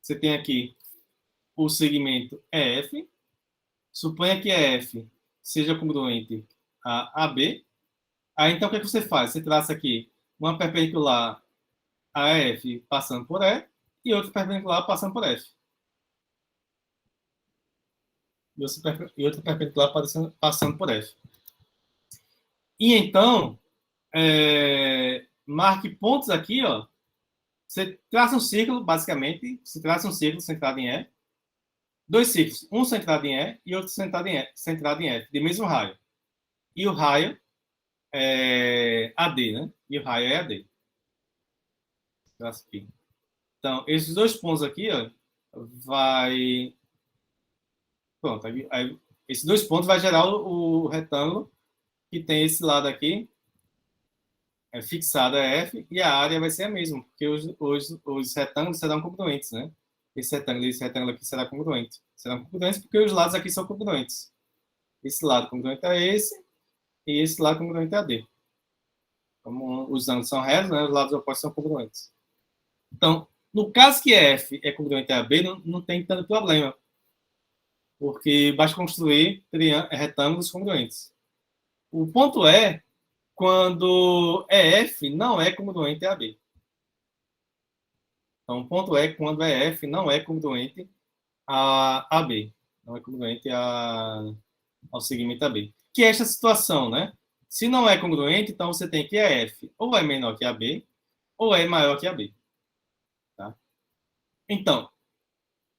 B: Você tem aqui o segmento EF, suponha que EF seja congruente a AB. Aí, então, o que é que você faz? Você traça aqui uma perpendicular a F passando por E e outra perpendicular passando por F. E outra perpendicular passando por F. E então, marque pontos aqui, ó. Você traça um círculo, basicamente. Você traça um círculo centrado em E. Dois círculos, um centrado em E e outro centrado em F, de mesmo raio. E o raio é AD, né? E o raio é AD. Traça aqui. Então, esses dois pontos aqui, ó, vai... Pronto, aí, esses dois pontos vai gerar o retângulo que tem esse lado aqui, fixado a F, e a área vai ser a mesma, porque os retângulos serão congruentes, né? Esse retângulo aqui será congruente. Serão congruentes porque os lados aqui são congruentes. Esse lado congruente a esse, e esse lado congruente a D. Como os ângulos são retos, né? Os lados opostos são congruentes. Então, no caso que F é congruente a B, não tem tanto problema, porque basta construir retângulos congruentes. O ponto é quando EF não é congruente a B. Então, o ponto é quando EF não é congruente a B. Não é congruente ao segmento AB. Que é esta situação, né? Se não é congruente, então você tem que EF ou é menor que AB ou é maior que AB. Tá? Então,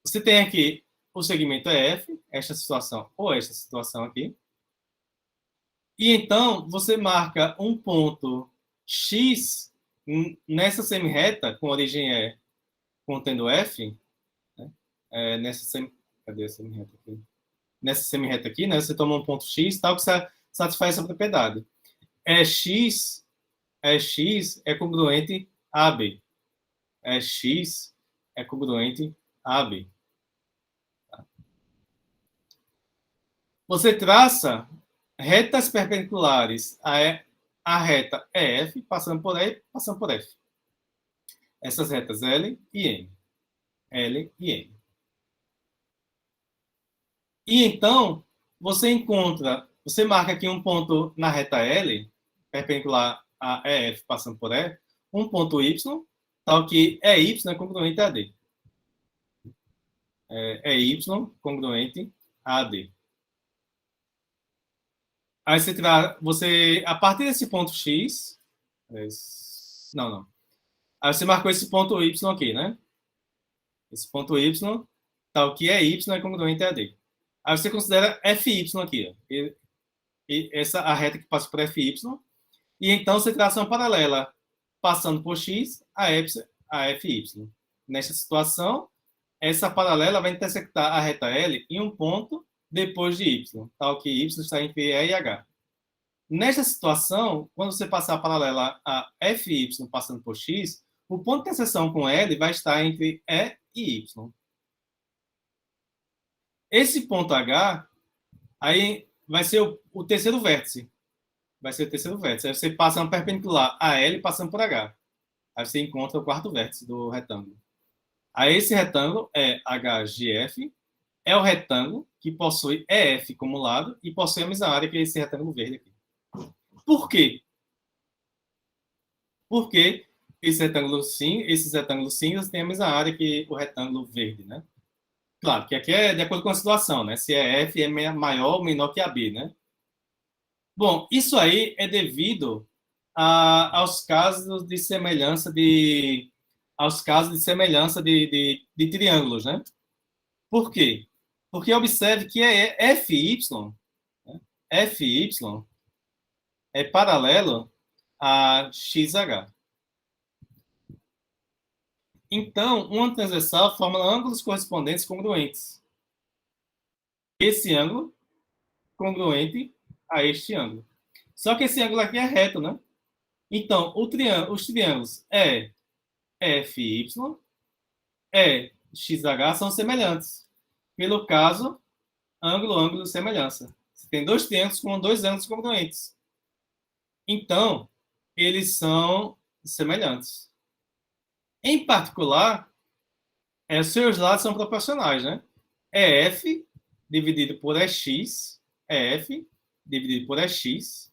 B: você tem aqui o segmento EF, esta situação ou esta situação aqui. E então, você marca um ponto X nessa semirreta com origem E contendo F, né? Cadê a semirreta aqui? Nessa semirreta aqui, né? Você toma um ponto X, tal, que satisfaz essa propriedade. X é congruente a AB. X é congruente a AB. Tá? Você traça retas perpendiculares a reta EF, passando por E, passando por F. Essas retas L e M. L e M. E então, você marca aqui um ponto na reta L, perpendicular a EF, passando por E, um ponto Y, tal que Y é congruente a D. Y congruente a D. Aí você, a partir desse ponto X, não. Aí você marcou esse ponto Y aqui, né? Esse ponto Y, tal que é Y é congruente a D. Aí você considera FY aqui, ó. E essa a reta que passa por FY. E então você traça uma paralela passando por X a FY. Nesta situação, essa paralela vai intersectar a reta L em um ponto depois de Y, tal que Y está entre E e H. Nesta situação, quando você passar a paralela a FY passando por X, o ponto de interseção com L vai estar entre E e Y. Esse ponto H, aí vai ser o terceiro vértice. Vai ser o terceiro vértice. Aí você passa uma perpendicular a L passando por H. Aí você encontra o quarto vértice do retângulo. Aí esse retângulo é HGF, é o retângulo que possui EF como lado e possui a mesma área que esse retângulo verde aqui. Por quê? Porque esses retângulos cinzas têm a mesma área que o retângulo verde, né? Claro que aqui é de acordo com a situação, né? Se é F é maior ou menor que a B, né? Bom, isso aí é devido aos casos de semelhança de triângulos, né? Por quê? Porque observe que é FY, né? FY é paralelo a XH. Então, uma transversal forma ângulos correspondentes congruentes. Esse ângulo congruente a este ângulo. Só que esse ângulo aqui é reto, né? Então, os triângulos FY e XH são semelhantes. Pelo caso, ângulo, semelhança. Você tem dois triângulos com dois ângulos congruentes. Então, eles são semelhantes. Em particular, seus lados são proporcionais, né? EF dividido por EX, EF dividido por EX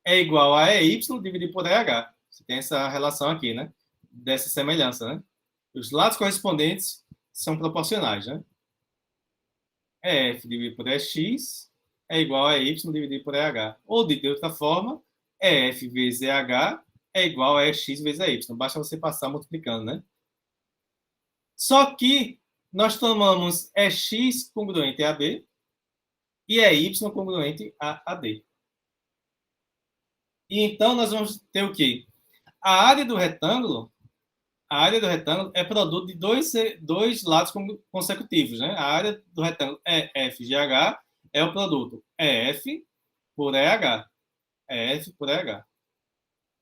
B: é igual a EY dividido por EH. Você tem essa relação aqui, né? Dessa semelhança, né? Os lados correspondentes são proporcionais, né? EF dividido por EX é igual a EY dividido por EH. Ou, de outra forma, EF vezes EH é igual a EX vezes EY. Basta você passar multiplicando, né? Só que nós tomamos EX congruente a B e EY congruente a AD. E então nós vamos ter o quê? A área do retângulo é produto de dois lados consecutivos, né? A área do retângulo EFGH é o produto EF por EH. EF por EH.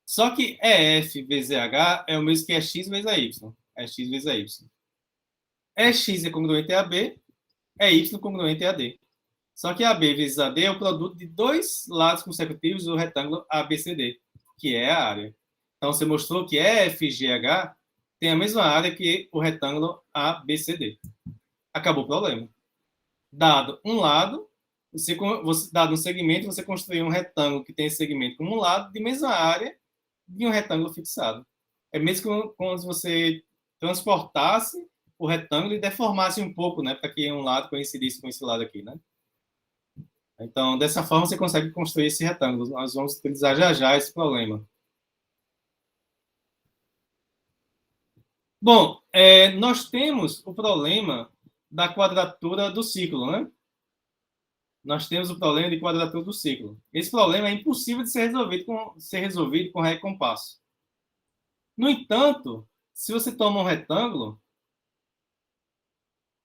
B: Só que EF vezes EH é o mesmo que EX vezes EY. EX vezes EY. EX é congruente a B, EY congruente a D. Só que AB vezes AD é o produto de dois lados consecutivos do retângulo ABCD, que é a área. Então, você mostrou que EFGH tem a mesma área que o retângulo ABCD. Acabou o problema. Dado um lado, dado um segmento, você construiu um retângulo que tem esse segmento como um lado, de mesma área de um retângulo fixado. É mesmo como se você transportasse o retângulo e deformasse um pouco, né, para que um lado coincidisse com esse lado aqui, né? Então, dessa forma, você consegue construir esse retângulo. Nós vamos utilizar já esse problema. Bom, nós temos o problema da quadratura do ciclo, né? Nós temos o problema de quadratura do ciclo. Esse problema é impossível de ser resolvido com ré e compasso. No entanto, se você toma um retângulo,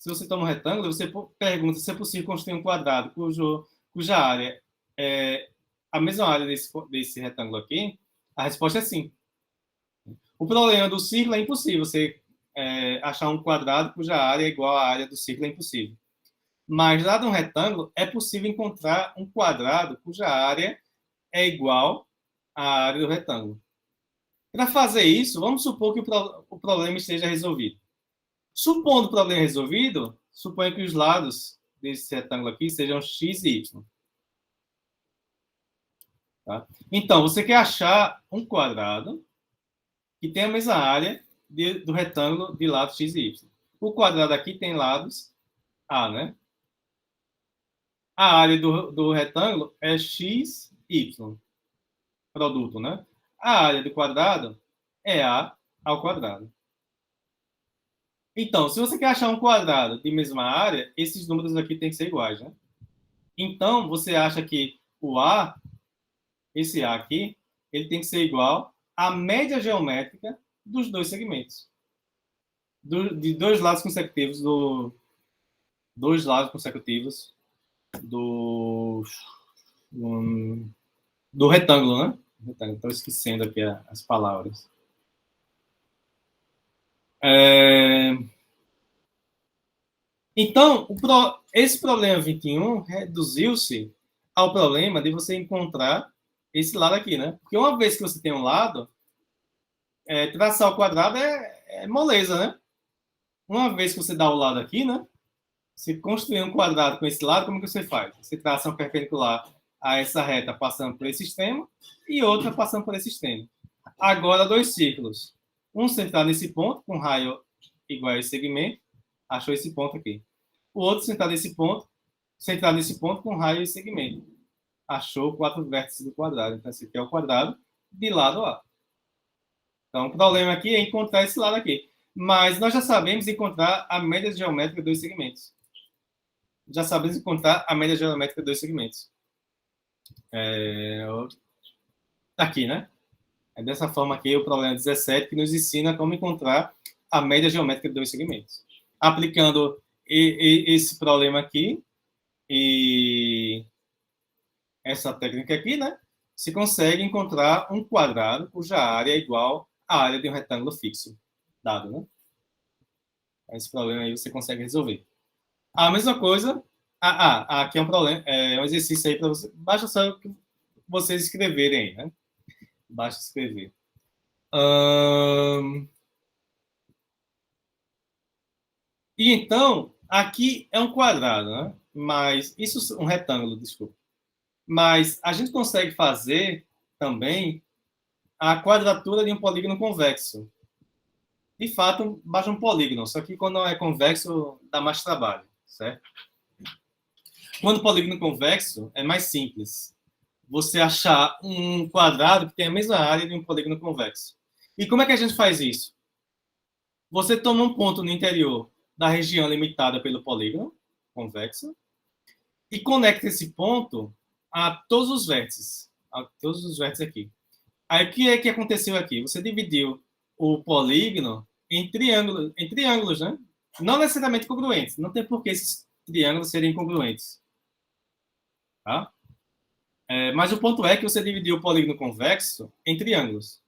B: você pergunta se é possível construir um quadrado cuja área é a mesma área desse retângulo aqui, a resposta é sim. O problema do círculo é impossível. Você achar um quadrado cuja área é igual à área do círculo é impossível. Mas, dado um retângulo, é possível encontrar um quadrado cuja área é igual à área do retângulo. Para fazer isso, vamos supor que o problema esteja resolvido. Supondo o problema resolvido, suponha que os lados desse retângulo aqui sejam x e y. Tá? Então, você quer achar um quadrado que tem a mesma área do retângulo de lados x e y. O quadrado aqui tem lados A, né? A área do retângulo é x, y, produto, né? A área do quadrado é a ao quadrado. Então, se você quer achar um quadrado de mesma área, esses números aqui têm que ser iguais, né? Então, você acha que o A, esse A aqui, ele tem que ser igual à média geométrica dos dois segmentos. De dois lados consecutivos dois lados consecutivos do, do retângulo, né? Estou esquecendo aqui as palavras. Então, esse problema 21 reduziu-se ao problema de você encontrar esse lado aqui, né? Porque uma vez que você tem um lado, traçar o quadrado é moleza, né? Uma vez que você dá o lado aqui, né? Se construir um quadrado com esse lado, como que você faz? Você traça um perpendicular a essa reta passando por esse extremo e outra passando por esse extremo. Agora, dois círculos. Um centrado nesse ponto, com raio igual a esse segmento. Achou esse ponto aqui. O outro centrado nesse ponto com raio e segmento. Achou 4 vértices do quadrado. Então, esse aqui é o quadrado de lado A. Então, o problema aqui é encontrar esse lado aqui. Mas nós já sabemos encontrar a média geométrica dos segmentos. Já sabemos encontrar a média geométrica dos segmentos. Aqui, né? É dessa forma aqui o problema 17, que nos ensina como encontrar a média geométrica de dois segmentos. Aplicando esse problema aqui e essa técnica aqui, né? Se consegue encontrar um quadrado cuja área é igual à área de um retângulo fixo. Dado, né? Esse problema aí você consegue resolver. A mesma coisa... aqui é um problema, é um exercício aí para você. Basta só vocês escreverem aí, né? Basta escrever. E então, aqui é um quadrado, né? Mas isso um retângulo, desculpa. Mas a gente consegue fazer também a quadratura de um polígono convexo. De fato, basta um polígono, só que quando não é convexo, dá mais trabalho, certo? Quando o polígono convexo, é mais simples. Você achar um quadrado que tem a mesma área de um polígono convexo. E como é que a gente faz isso? Você toma um ponto no interior da região limitada pelo polígono convexo e conecta esse ponto a todos os vértices. A todos os vértices aqui. Aí, o que é que aconteceu aqui? Você dividiu o polígono em triângulos, né? Não necessariamente congruentes. Não tem por que esses triângulos serem congruentes. Tá? Mas o ponto é que você dividiu o polígono convexo em triângulos.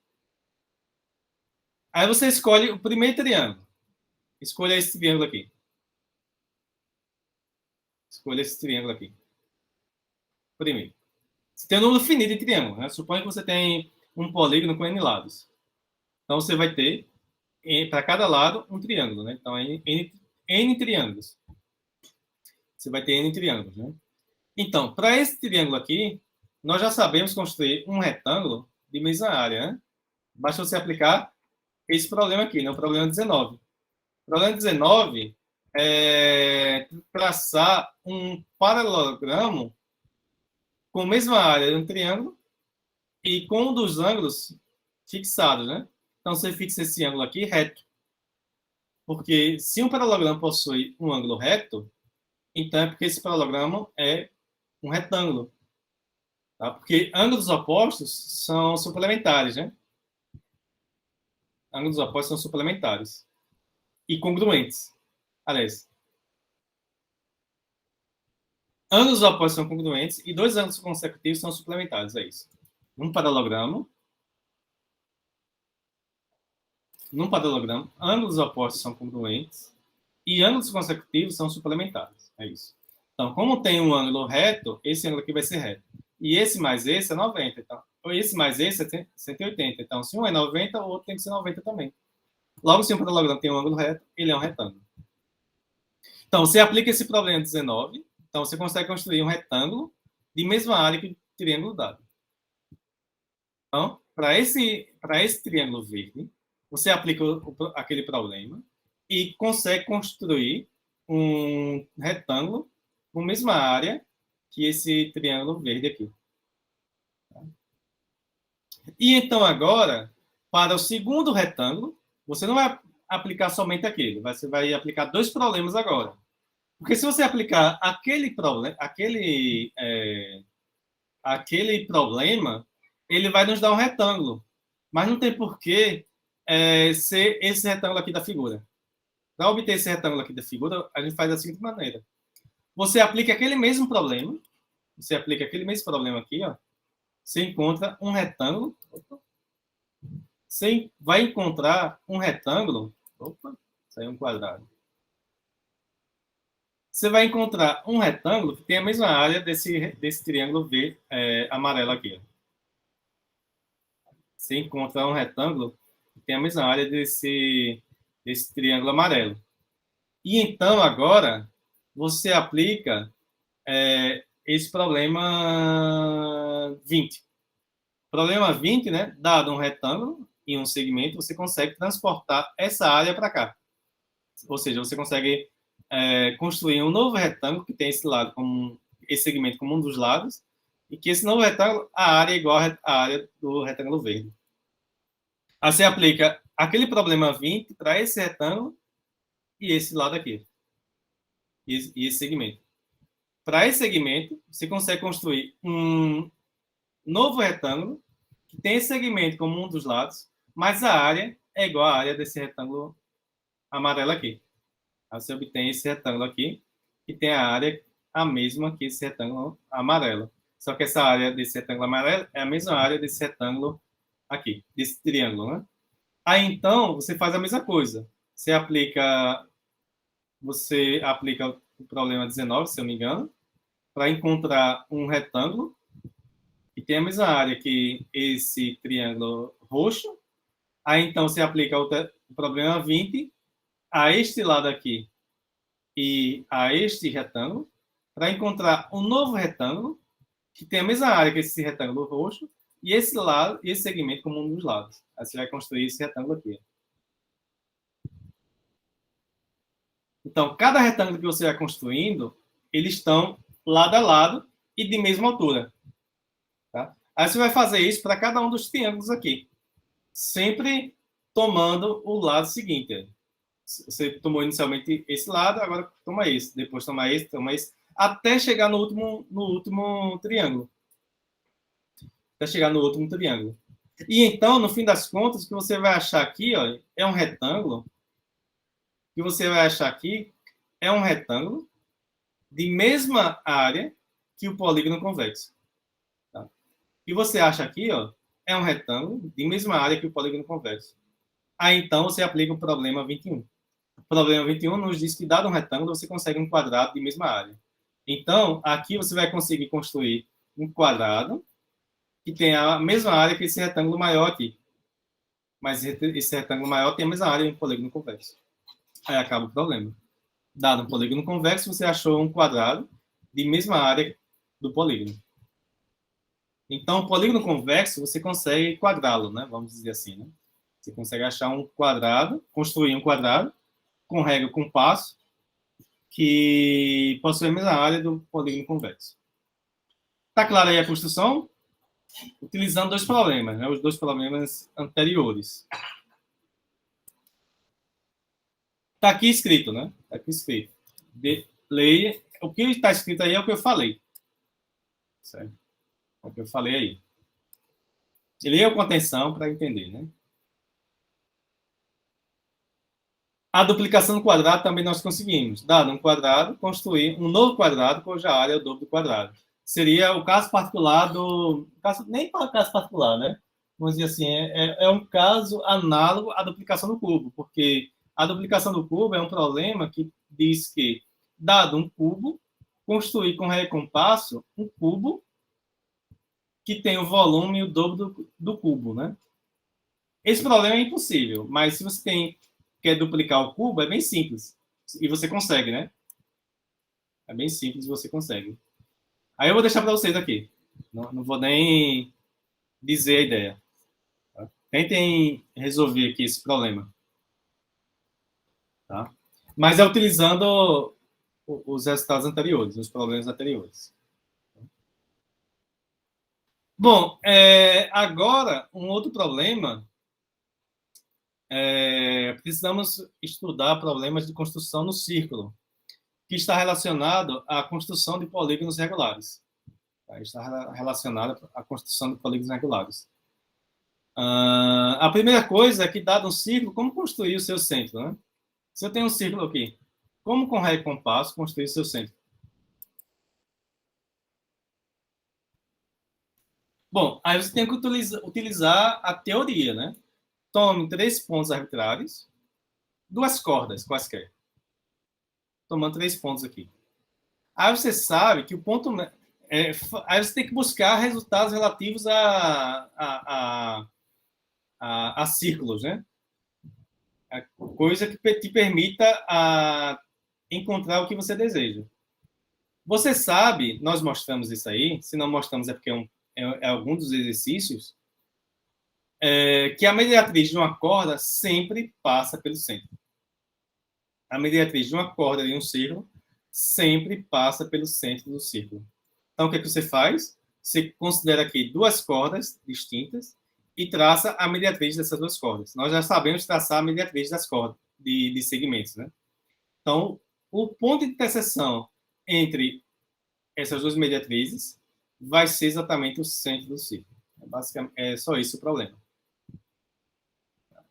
B: Aí você escolhe o primeiro triângulo. Escolha esse triângulo aqui. Escolha esse triângulo aqui. Primeiro. Você tem um número finito de triângulos, né? Suponha que você tem um polígono com N lados. Então, você vai ter, para cada lado, um triângulo, né? Então, N triângulos. Você vai ter N triângulos, né? Então, para esse triângulo aqui, nós já sabemos construir um retângulo de mesma área, né? Basta você aplicar esse problema aqui, né? O problema 19. O problema 19 é traçar um paralelogramo com a mesma área de um triângulo e com um dos ângulos fixados, né? Então, você fixa esse ângulo aqui reto. Porque se um paralelogramo possui um ângulo reto, então é porque esse paralelogramo é um retângulo. Tá? Porque ângulos opostos são suplementares, né? Ângulos opostos são suplementares. E congruentes. Aliás, ângulos opostos são congruentes e dois ângulos consecutivos são suplementares, é isso. Num paralelogramo, ângulos opostos são congruentes e ângulos consecutivos são suplementares, é isso. Então, como tem um ângulo reto, esse ângulo aqui vai ser reto. E esse mais esse é 90. Então, esse mais esse é 180. Então, se um é 90, o outro tem que ser 90 também. Logo, se um paralelogramo tem um ângulo reto, ele é um retângulo. Então, você aplica esse problema 19. Então, você consegue construir um retângulo de mesma área que o triângulo dado. Então, para esse triângulo verde, você aplica aquele problema e consegue construir um retângulo com a mesma área que esse triângulo verde aqui. E então agora, para o segundo retângulo, você não vai aplicar somente aquele, você vai aplicar dois problemas agora. Porque se você aplicar aquele problema, ele vai nos dar um retângulo. Mas não tem porquê ser esse retângulo aqui da figura. Para obter esse retângulo aqui da figura, a gente faz da seguinte maneira. Você aplica aquele mesmo problema, aqui, ó, você encontra um retângulo. Você vai encontrar um retângulo. Opa, saiu um quadrado. Você vai encontrar um retângulo que tem a mesma área desse triângulo V amarelo aqui. Você encontra um retângulo que tem a mesma área desse triângulo amarelo. E então, agora, você aplica esse problema 20. Problema 20, né? Dado um retângulo em um segmento, você consegue transportar essa área para cá. Ou seja, você consegue construir um novo retângulo que tem esse segmento como um dos lados, e que esse novo retângulo, a área é igual à área do retângulo verde. Aí você aplica aquele problema 20 para esse retângulo e esse lado aqui. E esse segmento. Para esse segmento, você consegue construir um novo retângulo que tem esse segmento como um dos lados, mas a área é igual à área desse retângulo amarelo aqui. Aí você obtém esse retângulo aqui, que tem a área a mesma que esse retângulo amarelo. Só que essa área desse retângulo amarelo é a mesma área desse retângulo aqui, desse triângulo, né? Aí, então, você faz a mesma coisa. Você aplica o problema 19, se eu não me engano, para encontrar um retângulo que tem a mesma área que esse triângulo roxo. Aí, então, você aplica o problema 20 a este lado aqui e a este retângulo, para encontrar um novo retângulo que tem a mesma área que esse retângulo roxo e esse lado e esse segmento como um dos lados. Aí você vai construir esse retângulo aqui. Então, cada retângulo que você vai construindo, eles estão lado a lado e de mesma altura. Tá? Aí você vai fazer isso para cada um dos triângulos aqui. Sempre tomando o lado seguinte. Você tomou inicialmente esse lado, agora toma esse. Depois toma esse, até chegar no último triângulo. Até chegar no último triângulo. E então, no fim das contas, o que você vai achar aqui, ó, é um retângulo. O que você vai achar aqui é um retângulo de mesma área que o polígono convexo. Tá? E você acha aqui, ó, é um retângulo de mesma área que o polígono convexo. Aí, então, você aplica o problema 21. O problema 21 nos diz que, dado um retângulo, você consegue um quadrado de mesma área. Então, aqui você vai conseguir construir um quadrado que tem a mesma área que esse retângulo maior aqui. Mas esse retângulo maior tem a mesma área em polígono convexo. Aí acaba o problema. Dado um polígono convexo, você achou um quadrado de mesma área do polígono. Então, o polígono convexo, você consegue quadrá-lo, né? Vamos dizer assim, né? Você consegue achar um quadrado, construir um quadrado com regra compasso que possui a mesma área do polígono convexo. Está clara aí a construção? Utilizando dois problemas, né? Os dois problemas anteriores. Está aqui escrito, né? Está aqui escrito. Leia. O que está escrito aí é o que eu falei. Certo? É o que eu falei aí. Leia com atenção para entender, né? A duplicação do quadrado também nós conseguimos. Dado um quadrado, construir um novo quadrado cuja área é o dobro do quadrado. Seria o caso particular nem para o caso particular, né? Vamos dizer assim, é um caso análogo à duplicação do cubo, porque a duplicação do cubo é um problema que diz que, dado um cubo, construir com regra compasso um cubo que tem o volume e o dobro do cubo, né? Esse problema é impossível, mas se você quer duplicar o cubo, é bem simples. E você consegue, né? É bem simples e você consegue. Aí eu vou deixar para vocês aqui. Não vou nem dizer a ideia. Tá? Tentem resolver aqui esse problema. Tá? Mas é utilizando os resultados anteriores, os problemas anteriores. Bom, agora, um outro problema, precisamos estudar problemas de construção no círculo, que está relacionado à construção de polígonos regulares. Está relacionado à construção de polígonos regulares. A primeira coisa é que, dado um círculo, como construir o seu centro, né? Se eu tenho um círculo aqui, como com raio e compasso construir o seu centro? Bom, aí você tem que utilizar a teoria, né? Tome 3 pontos arbitrários, 2 cordas quaisquer. Tomando 3 pontos aqui. Aí você sabe que o ponto... aí você tem que buscar resultados relativos a círculos, né? A coisa que te permita encontrar o que você deseja. Você sabe, nós mostramos isso aí, se não mostramos é porque é algum dos exercícios, que a mediatriz de uma corda sempre passa pelo centro. A mediatriz de uma corda em um círculo sempre passa pelo centro do círculo. Então, o que você faz? Você considera aqui 2 cordas distintas e traça a mediatriz dessas 2 cordas. Nós já sabemos traçar a mediatriz das cordas, de segmentos, né? Então, o ponto de interseção entre essas 2 mediatrizes vai ser exatamente o centro do círculo. Basicamente, é só isso o problema.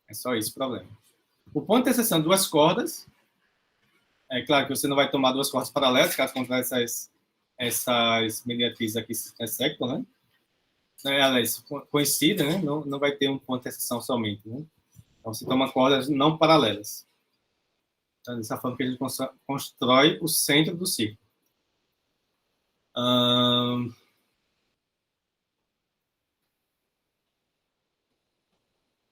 B: É só isso o problema. O ponto de interseção de 2 cordas, é claro que você não vai tomar 2 cordas paralelas, caso contrário, essas mediatrizes aqui se intersectam, né? Elas coincidem, né? Não vai ter um ponto de interseção somente, né? Então, você toma cordas não paralelas. Então, dessa forma que a gente constrói o centro do círculo.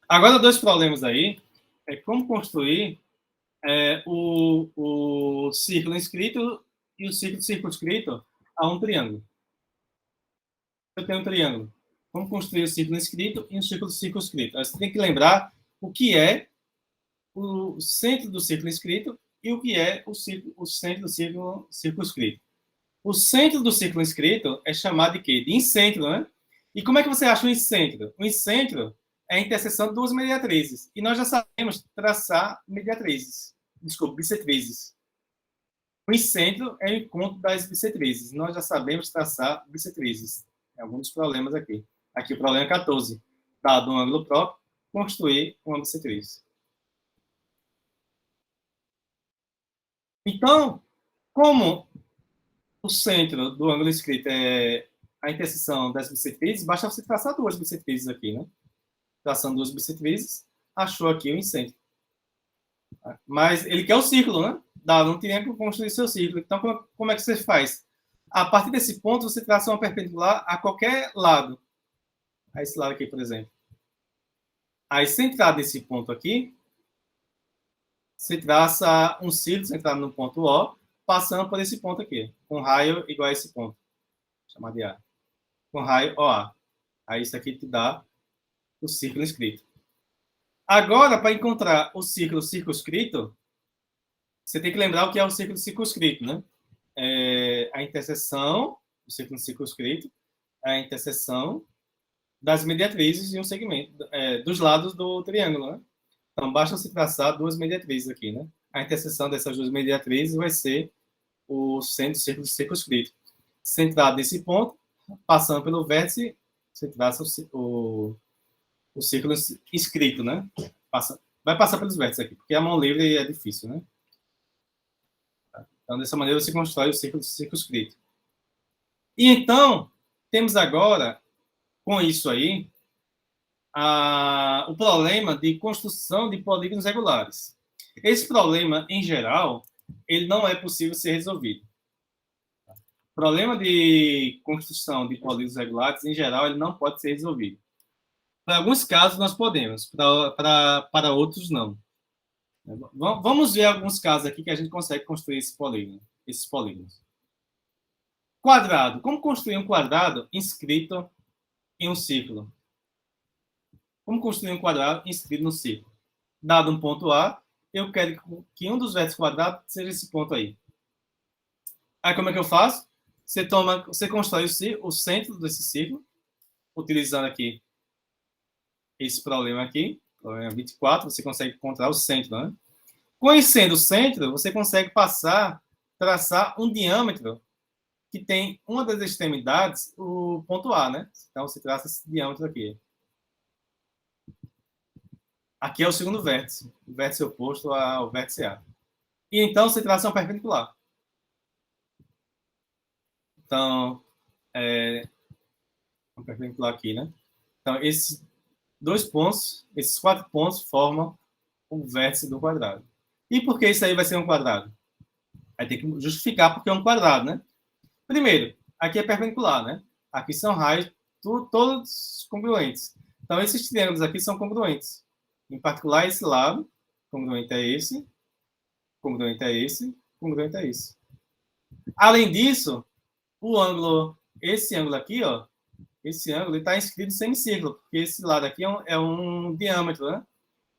B: Agora, 2 problemas aí. É como construir o círculo inscrito e o círculo circunscrito a um triângulo. Eu tenho um triângulo. Como construir o círculo inscrito e um círculo circunscrito? Você tem que lembrar o que é o centro do círculo inscrito e o que é o centro do círculo circunscrito. O centro do círculo inscrito é chamado de quê? De incentro, né? E como é que você acha o incentro? O incentro é a interseção de 2 mediatrizes. E nós já sabemos traçar mediatrizes. Desculpa, bissetrizes. O incentro é o encontro das bissetrizes. Nós já sabemos traçar bissetrizes. Tem alguns problemas aqui. Aqui o problema é 14. Dado um ângulo próprio, construir uma bissetriz. Então, como o centro do ângulo inscrito é a interseção das bissetrizes, basta você traçar 2 bissetrizes aqui, né? Traçando 2 bissetrizes, achou aqui o incentro. Mas ele quer o círculo, né? Dado um triângulo, construir seu círculo. Então, como é que você faz? A partir desse ponto, você traça uma perpendicular a qualquer lado. A esse lado aqui, por exemplo. Aí, centrado nesse ponto aqui, você traça um círculo centrado no ponto O, passando por esse ponto aqui, com raio igual a esse ponto. Chamado de A. Com raio OA. Aí, isso aqui te dá o círculo inscrito. Agora, para encontrar o círculo circunscrito, você tem que lembrar o que é o círculo circunscrito, né? A interseção, o círculo circunscrito, a interseção das mediatrizes em um segmento, dos lados do triângulo, né? Então, basta você traçar 2 mediatrizes aqui, né? A interseção dessas 2 mediatrizes vai ser o centro do círculo circunscrito. Centrado nesse ponto, passando pelo vértice, você traça o círculo inscrito, né? Vai passar pelos vértices aqui, porque a mão livre é difícil, né? Então, dessa maneira, você constrói o círculo circunscrito. E então, temos agora, com isso aí, o problema de construção de polígonos regulares. Esse problema, em geral, ele não é possível ser resolvido. O problema de construção de polígonos regulares, em geral, ele não pode ser resolvido. Para alguns casos, nós podemos, para outros, não. Vamos ver alguns casos aqui que a gente consegue construir esses polígonos. Quadrado. Como construir um quadrado inscrito em um círculo? Como construir um quadrado inscrito no círculo? Dado um ponto A, eu quero que um dos vértices quadrados seja esse ponto aí. Aí como é que eu faço? Você constrói o centro desse círculo, utilizando aqui esse problema aqui, problema 24, você consegue encontrar o centro, né? Conhecendo o centro, você consegue traçar um diâmetro que tem uma das extremidades, o ponto A, né? Então, você traça esse diâmetro aqui. Aqui é o segundo vértice, o vértice oposto ao vértice A. E então, você traça um perpendicular. Então, um perpendicular aqui, né? Então, esses dois pontos, esses 4 pontos formam o vértice do quadrado. E por que isso aí vai ser um quadrado? Aí tem que justificar porque é um quadrado, né? Primeiro, aqui é perpendicular, né? Aqui são raios todos congruentes. Então, esses triângulos aqui são congruentes. Em particular, esse lado, congruente a esse, congruente a esse, congruente a esse. Além disso, esse ângulo aqui, ó, esse ângulo está inscrito em semicírculo, porque esse lado aqui é um diâmetro, né?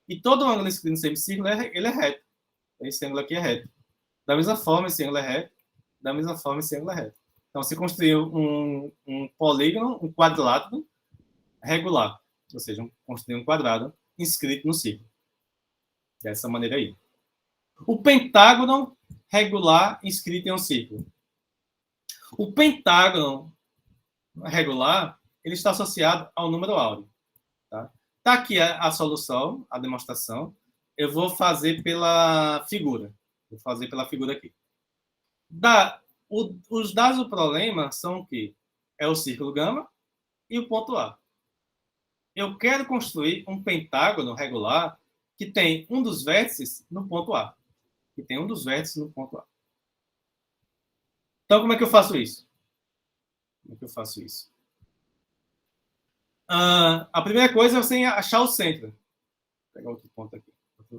B: E todo ângulo inscrito em semicírculo, ele é reto. Esse ângulo aqui é reto. Da mesma forma, esse ângulo é reto. Da mesma forma, esse ângulo é reto. Então, você construiu um polígono, um quadrilátero regular. Ou seja, construiu um quadrado inscrito no círculo. Dessa maneira aí. O pentágono regular inscrito em um círculo. O pentágono regular, ele está associado ao número áureo. Tá aqui a solução, a demonstração. Eu vou fazer pela figura. Vou fazer pela figura aqui. Os dados do problema são o quê? É o círculo gama e o ponto A. Eu quero construir um pentágono regular que tem um dos vértices no ponto A. Que tem um dos vértices no ponto A. Então, como é que eu faço isso? Como é que eu faço isso? A primeira coisa é você achar o centro. Vou pegar outro ponto aqui.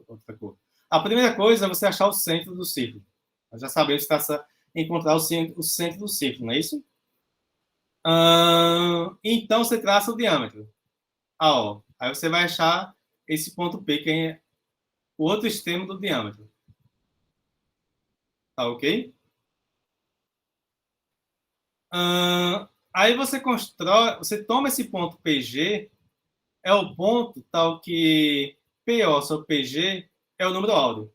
B: Outra cor. A primeira coisa é você achar o centro do círculo. Nós já sabemos encontrar o centro do círculo, não é isso? Então, você traça o diâmetro. Ó, aí você vai achar esse ponto P, que é o outro extremo do diâmetro. Tá ok? Aí você toma esse ponto PG, é o ponto tal que PO sobre PG é o número áureo.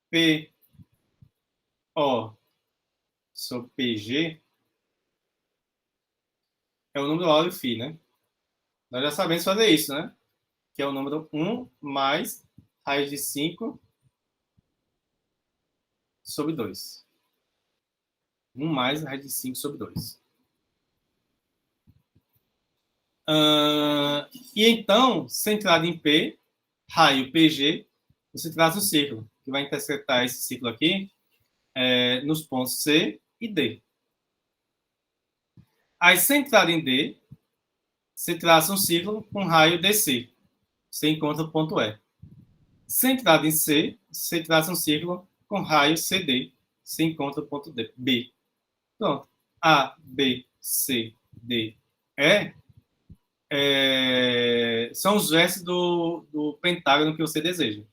B: PO sobre PG é o número áureo φ, né? Nós já sabemos fazer isso, né? Que é o número 1 mais raiz de 5 sobre 2. 1 mais raiz de 5 sobre 2. E então, centrado em P, raio PG, você traz um círculo, que vai interceptar esse círculo aqui nos pontos C e D. Aí, centrado em D, você traça um círculo com raio DC. Você encontra o ponto E. Centrado em C, você traça um círculo com raio CD. Você encontra o ponto B. Pronto. A, B, C, D, E são os vértices do pentágono que você deseja.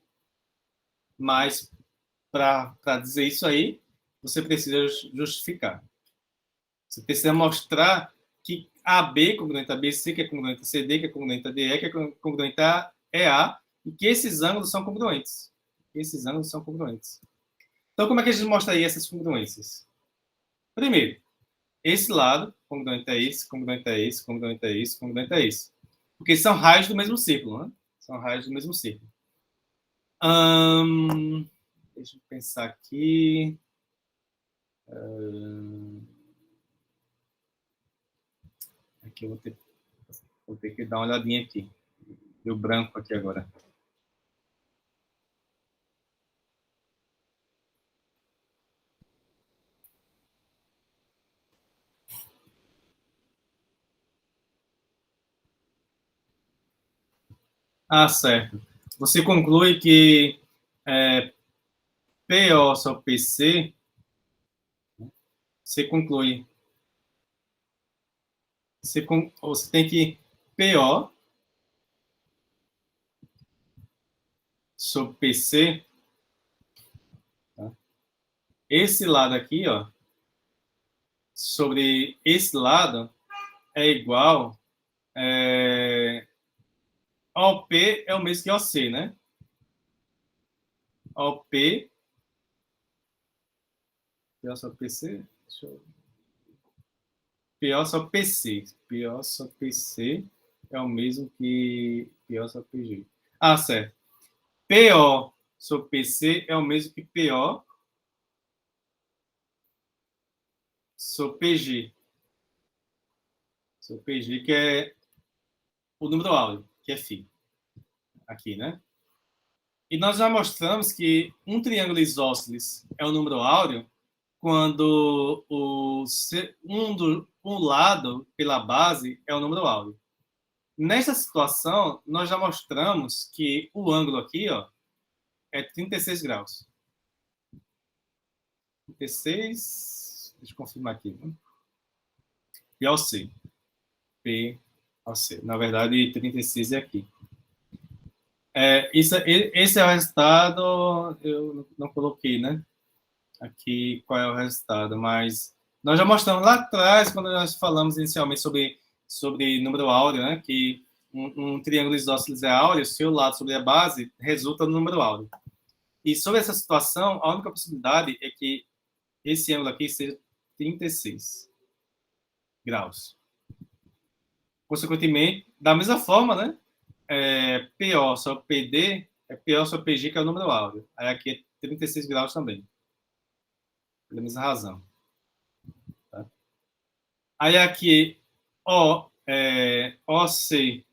B: Mas, para dizer isso aí, você precisa justificar. Você precisa mostrar que AB é congruente a BC, que é congruente a CD, que é congruente a DE, que é congruente a EA, e que esses ângulos são congruentes. Esses ângulos são congruentes. Então, como é que a gente mostra aí essas congruências? Primeiro, esse lado, congruente a esse, congruente a esse, congruente a esse, congruente a esse. Porque são raios do mesmo círculo, né? São raios do mesmo círculo. Deixa eu pensar aqui. Aqui eu vou ter que dar uma olhadinha aqui. Deu branco aqui agora. Certo. Você conclui que PO sobre PC, você conclui. Você tem que PO sobre PC, tá? Esse lado aqui, ó, sobre esse lado, é igual... OP é o mesmo que OC, né? OP... PO só PC? Deixa eu... PO só PC. PO só PC é o mesmo que PO só PG. Ah, certo. PO sobre PC é o mesmo que PO sobre PG. Sobre PG, que é o número áureo, que é φ. Aqui, né? E nós já mostramos que um triângulo isósceles é o número áureo quando um lado pela base é o número áureo. Nessa situação, nós já mostramos que o ângulo aqui, ó, é 36 graus. 36, deixa eu confirmar aqui. Né? P ao C. P ao C. Na verdade, 36 é aqui. Esse é o resultado, eu não coloquei, né? Aqui qual é o resultado, mas nós já mostramos lá atrás, quando nós falamos inicialmente sobre número áureo, né? Que um triângulo isósceles é áureo, se o lado sobre a base resulta no número áureo. E sobre essa situação, a única possibilidade é que esse ângulo aqui seja 36 graus. Consequentemente, da mesma forma, né? PO sobre PD é PO sobre PG, que é o número áureo. Aí aqui é 36 graus também. Pela mesma razão. Tá? Aí aqui, OC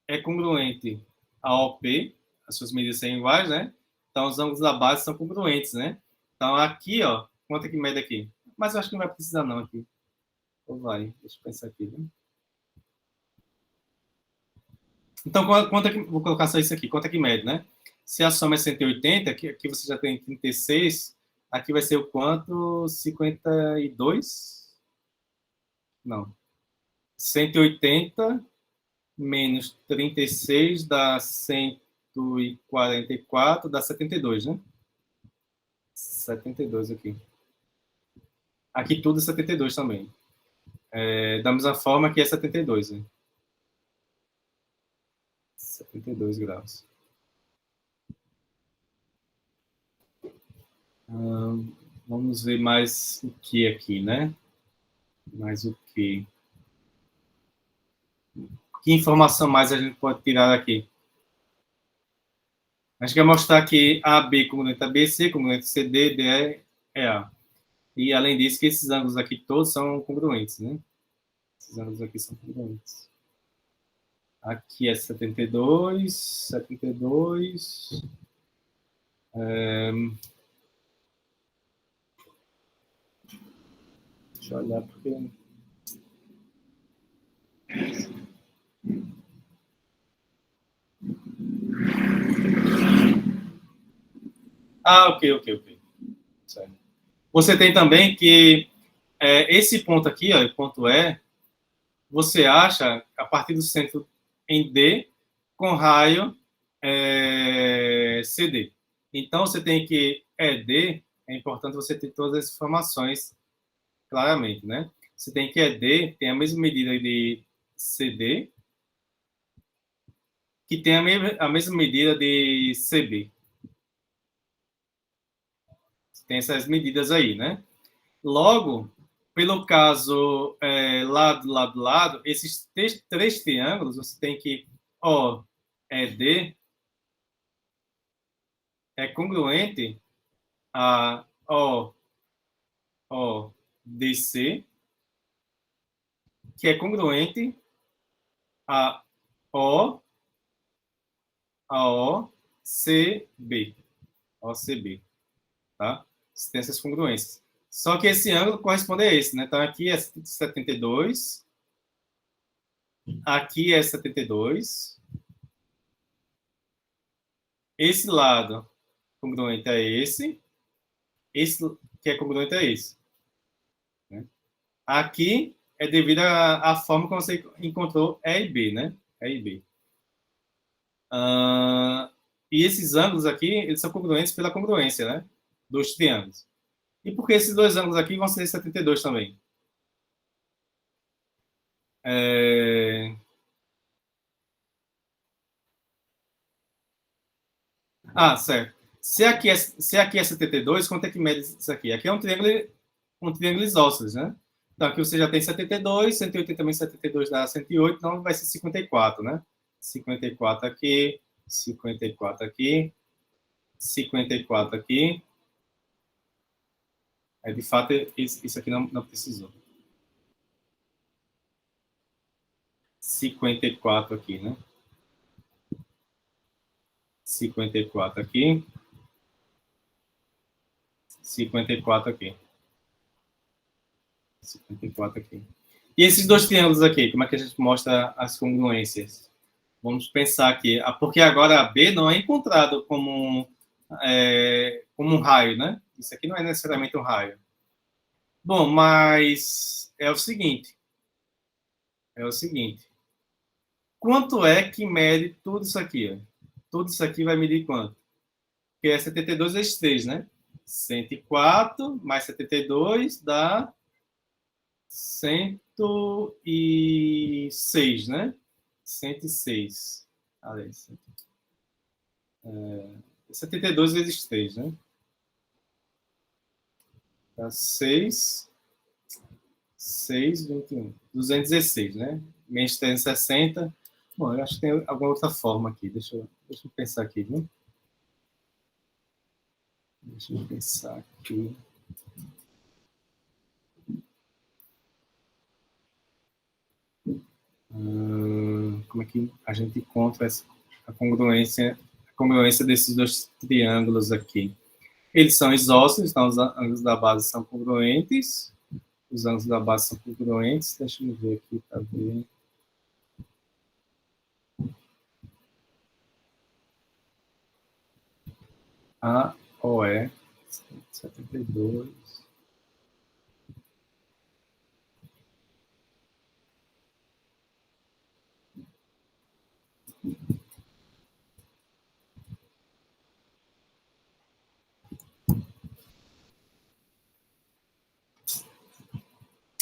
B: é congruente a OP, as suas medidas são iguais, né? Então, os ângulos da base são congruentes, né? Então, aqui, ó, quanto é que mede aqui? Mas eu acho que não vai precisar não aqui. Ou vai? Deixa eu pensar aqui, né? Então, quanto é que... Vou colocar só isso aqui. Quanto é que mede, né? Se a soma é 180, aqui você já tem 36, aqui vai ser o quanto? 52? Não. 180 menos 36 dá 144, dá 72, né? 72 aqui. Aqui tudo é 72 também. Da mesma forma que é 72, né? 72 graus. Vamos ver mais o que aqui, né? Mais o que? Que informação mais a gente pode tirar daqui? A gente quer mostrar que AB congruente a BC, congruente a CD, DE, EA. E, além disso, que esses ângulos aqui todos são congruentes, né? Esses ângulos aqui são congruentes. Aqui é 72, 72. Deixa eu olhar porque... ok. Certo. Você tem também que esse ponto aqui, ó, o ponto E, você acha a partir do centro em D com raio CD. Então, você tem que ED, é importante você ter todas as informações claramente, né? Você tem que ED tem a mesma medida de CD, que tem a mesma medida de CB. Tem essas medidas aí, né? Logo, pelo caso lado, esses três triângulos, você tem que OED é congruente a ODC, que é congruente a OCB. OCB, tá? Tem essas congruências. Só que esse ângulo corresponde a esse, né? Então, aqui é 72. Aqui é 72. Esse lado congruente a esse. Esse que é congruente a esse. Né? Aqui é devido à forma como você encontrou E e B, né? E e B. E esses ângulos aqui, eles são congruentes pela congruência, né? Dos triângulos. E por que esses dois ângulos aqui vão ser 72 também? Certo. Se aqui é 72, quanto é que mede isso aqui? Aqui é um triângulo isósceles, né? Então, aqui você já tem 72, 180 menos 72 dá 108, então vai ser 54, né? 54 aqui, 54 aqui, 54 aqui. De fato, isso aqui não precisou. 54 aqui, né? 54 aqui. 54 aqui. 54 aqui. E esses dois triângulos aqui, como é que a gente mostra as congruências? Vamos pensar aqui, porque agora a B não é encontrado como um raio, né? Isso aqui não é necessariamente um raio. Bom, mas é o seguinte. Quanto é que mede tudo isso aqui? Ó? Tudo isso aqui vai medir quanto? Porque é 72 vezes 3, né? 104 mais 72 dá 106, né? 106. Ali, 72 vezes 3, né? Dá 6, 21. 216, né? Menos 360. Bom, eu acho que tem alguma outra forma aqui. Deixa eu pensar aqui, viu? Deixa eu pensar aqui. Como é que a gente encontra a congruência desses dois triângulos aqui? Eles são isósceles, então os ângulos da base são congruentes. Os ângulos da base são congruentes. Deixa eu ver aqui para ver. A, O, E, 72.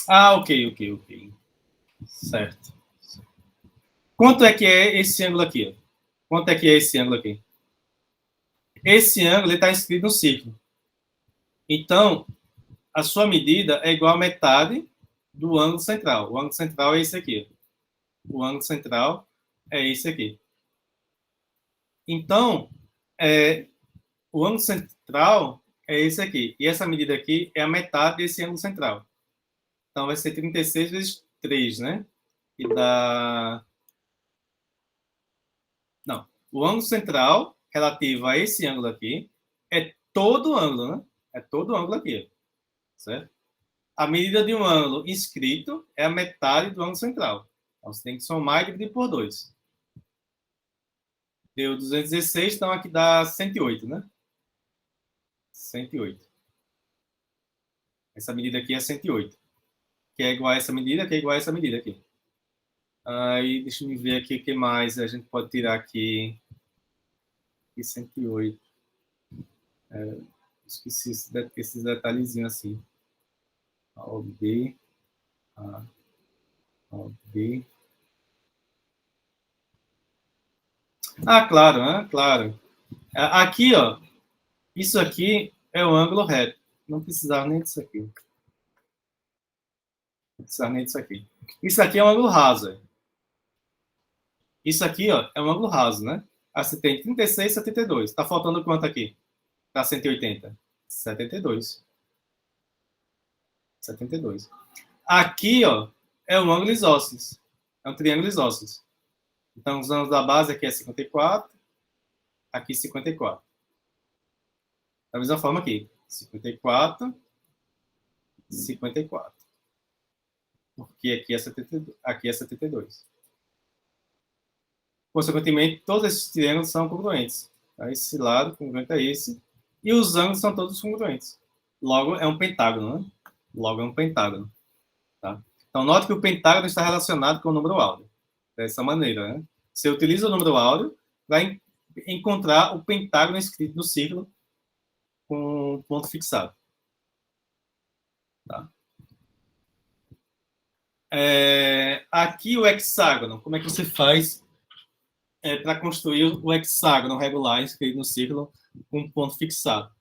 B: Ok. Certo. Quanto é que é esse ângulo aqui? Quanto é que é esse ângulo aqui? Esse ângulo está inscrito no círculo. Então, a sua medida é igual a metade do ângulo central. O ângulo central é esse aqui. O ângulo central é esse aqui. Então, o ângulo central é esse aqui. E essa medida aqui é a metade desse ângulo central. Então, vai ser 36 vezes 3, né? E dá... Não. O ângulo central relativo a esse ângulo aqui é todo o ângulo, né? É todo o ângulo aqui. Certo? A medida de um ângulo inscrito é a metade do ângulo central. Então, você tem que somar e dividir por 2. Deu 216, então aqui dá 108, né? 108. Essa medida aqui é 108. Que é igual a essa medida, que é igual a essa medida aqui. Aí, deixa eu ver aqui o que mais a gente pode tirar aqui. Aqui 108. Esqueci esses detalhezinhos assim. OB. OB. Claro, né? Claro. Aqui, ó. Isso aqui é o ângulo reto. Não precisava nem disso aqui. Não precisava nem disso aqui. Isso aqui é um ângulo raso. Isso aqui, ó, é um ângulo raso, né? Você tem 36, 72. Tá faltando quanto aqui? Tá 180. 72. 72. Aqui, ó, é um ângulo isósceles. É um triângulo isósceles. Então, os ângulos da base aqui é 54. Aqui, 54. Da mesma forma aqui. 54. 54. Porque aqui é 72. Consequentemente, todos esses triângulos são congruentes. Tá? Esse lado congruente a esse. E os ângulos são todos congruentes. Logo, é um pentágono, né? Logo, é um pentágono. Tá? Então, note que o pentágono está relacionado com o número áureo. Dessa maneira, né? Você utiliza o número áureo, vai encontrar o pentágono escrito no círculo com um ponto fixado. Tá? aqui o hexágono, como é que você faz para construir o hexágono regular inscrito no círculo com um ponto fixado?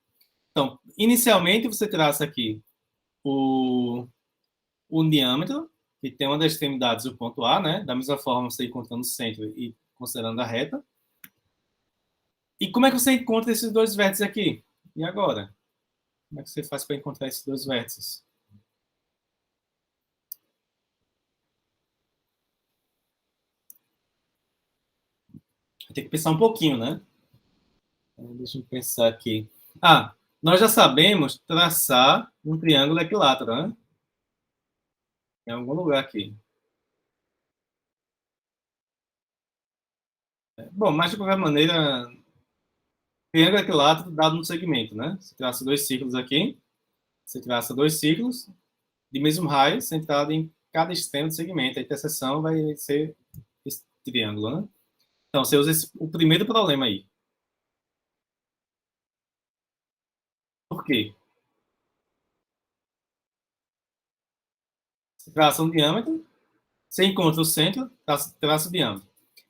B: Então, inicialmente você traça aqui o diâmetro, que tem uma das extremidades, o ponto A, né? Da mesma forma, você encontrando o centro e considerando a reta. E como é que você encontra esses dois vértices aqui? E agora? Como é que você faz para encontrar esses dois vértices? Tem que pensar um pouquinho, né? Deixa eu pensar aqui. Nós já sabemos traçar um triângulo equilátero, né? Em algum lugar aqui. Bom, mas de qualquer maneira, triângulo equilátero dado no segmento, né? Você traça dois círculos aqui. Você traça dois círculos de mesmo raio, centrado em cada extremo do segmento. A interseção vai ser esse triângulo, né? Então, você usa o primeiro problema aí. Por quê? Você traça um diâmetro, você encontra o centro, traça o diâmetro.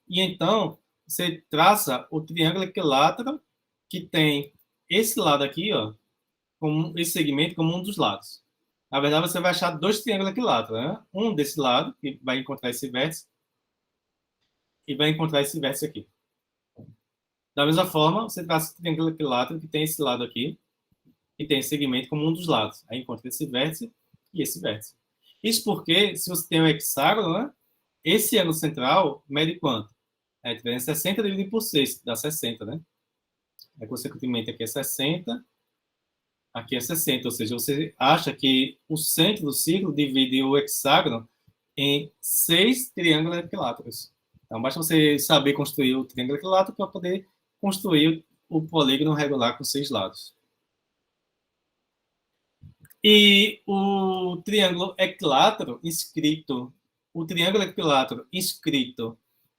B: E então, você traça o triângulo equilátero que tem esse lado aqui, ó, como esse segmento como um dos lados. Na verdade, você vai achar dois triângulos equiláteros, né? Um desse lado, que vai encontrar esse vértice, e vai encontrar esse vértice aqui. Da mesma forma, você traça o triângulo equilátero que tem esse lado aqui, e tem esse segmento como um dos lados. Aí encontra esse vértice e esse vértice. Isso porque, se você tem um hexágono, né? Esse ângulo central mede quanto? A diferença é 60 dividido por 6, dá 60, né? Aí, consequentemente, aqui é 60, aqui é 60. Ou seja, você acha que o centro do círculo divide o hexágono em 6 triângulos equiláteros. Então, basta você saber construir o triângulo equilátero para poder construir o polígono regular com 6 lados. E o triângulo equilátero inscrito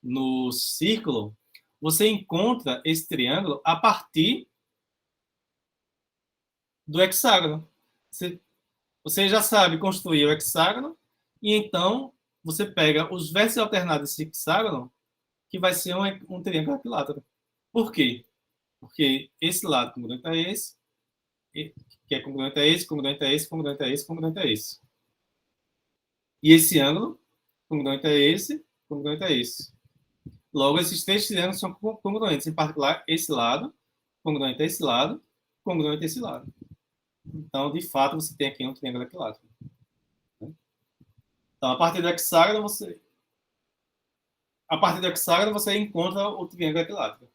B: no círculo, você encontra esse triângulo a partir do hexágono. Você já sabe construir o hexágono, e então você pega os vértices alternados desse hexágono, que vai ser um triângulo equilátero. Por quê? Porque esse lado congruente a esse, que é congruente a esse, congruente a esse, congruente a esse, congruente a esse. E esse ângulo, congruente a esse, congruente a esse. Logo, esses três triângulos são congruentes, em particular, esse lado, congruente a esse lado, congruente a esse lado. Então, de fato, você tem aqui um triângulo equilátero. Então, a partir do hexágono, você encontra o triângulo equilátero.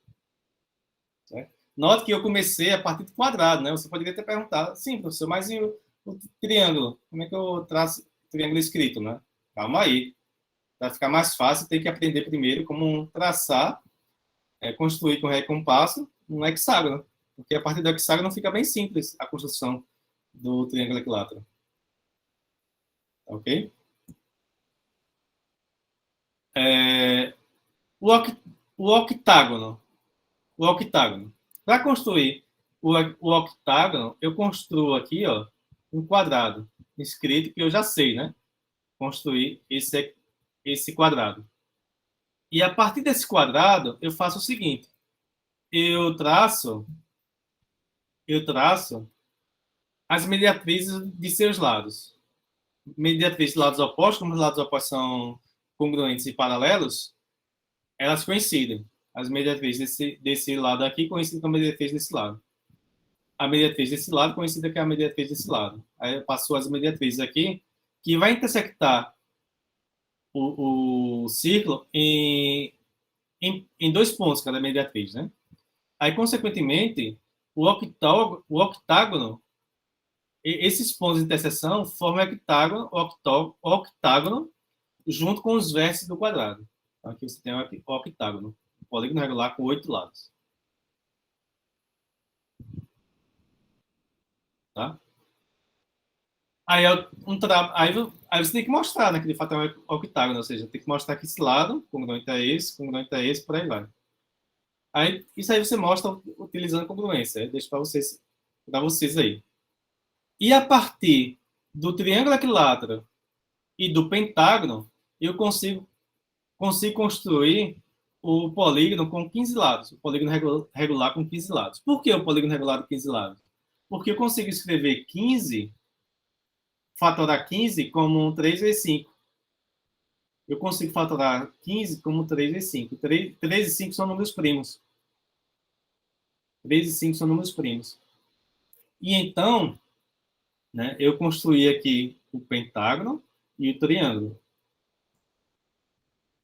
B: Certo? Note que eu comecei a partir do quadrado, né? Você poderia ter perguntado, sim, professor, mas e o triângulo? Como é que eu traço o triângulo escrito, né? Calma aí. Para ficar mais fácil, tem que aprender primeiro como traçar, construir com ré e compasso um hexágono. Porque a partir do hexágono fica bem simples a construção do triângulo equilátero. Ok? O octágono. O octágono. Para construir o octágono, eu construo aqui, ó, um quadrado escrito que eu já sei, né? Construir esse quadrado. E a partir desse quadrado, eu faço o seguinte: eu traço as mediatrizes de seus lados. Mediatrizes de lados opostos, como os lados opostos são congruentes e paralelos, elas coincidem. As mediatrizes desse lado aqui coincidem com a mediatriz desse lado. A mediatriz desse lado coincide com a mediatriz desse lado. Aí eu passo as mediatrizes aqui, que vai intersectar o círculo em dois pontos cada mediatriz, né? Aí, consequentemente, o octágono, esses pontos de interseção formam o octágono junto com os vértices do quadrado. Então, aqui você tem o octágono, um polígono regular com 8 lados. Tá? Aí, aí você tem que mostrar, né, que de fato é um octágono, ou seja, tem que mostrar que esse lado, congruente a esse, por aí vai. Aí, isso aí você mostra utilizando congruência. Deixa para vocês aí. E a partir do triângulo equilátero e do pentágono, eu consigo construir o polígono com 15 lados, o polígono regular com 15 lados. Por que o polígono regular com 15 lados? Porque eu consigo escrever 15, fatorar 15 como um 3 vezes 5. Eu consigo fatorar 15 como 3 vezes 5. 3 e 5 são números primos. 3 e 5 são números primos. E então, né, eu construí aqui o pentágono e o triângulo.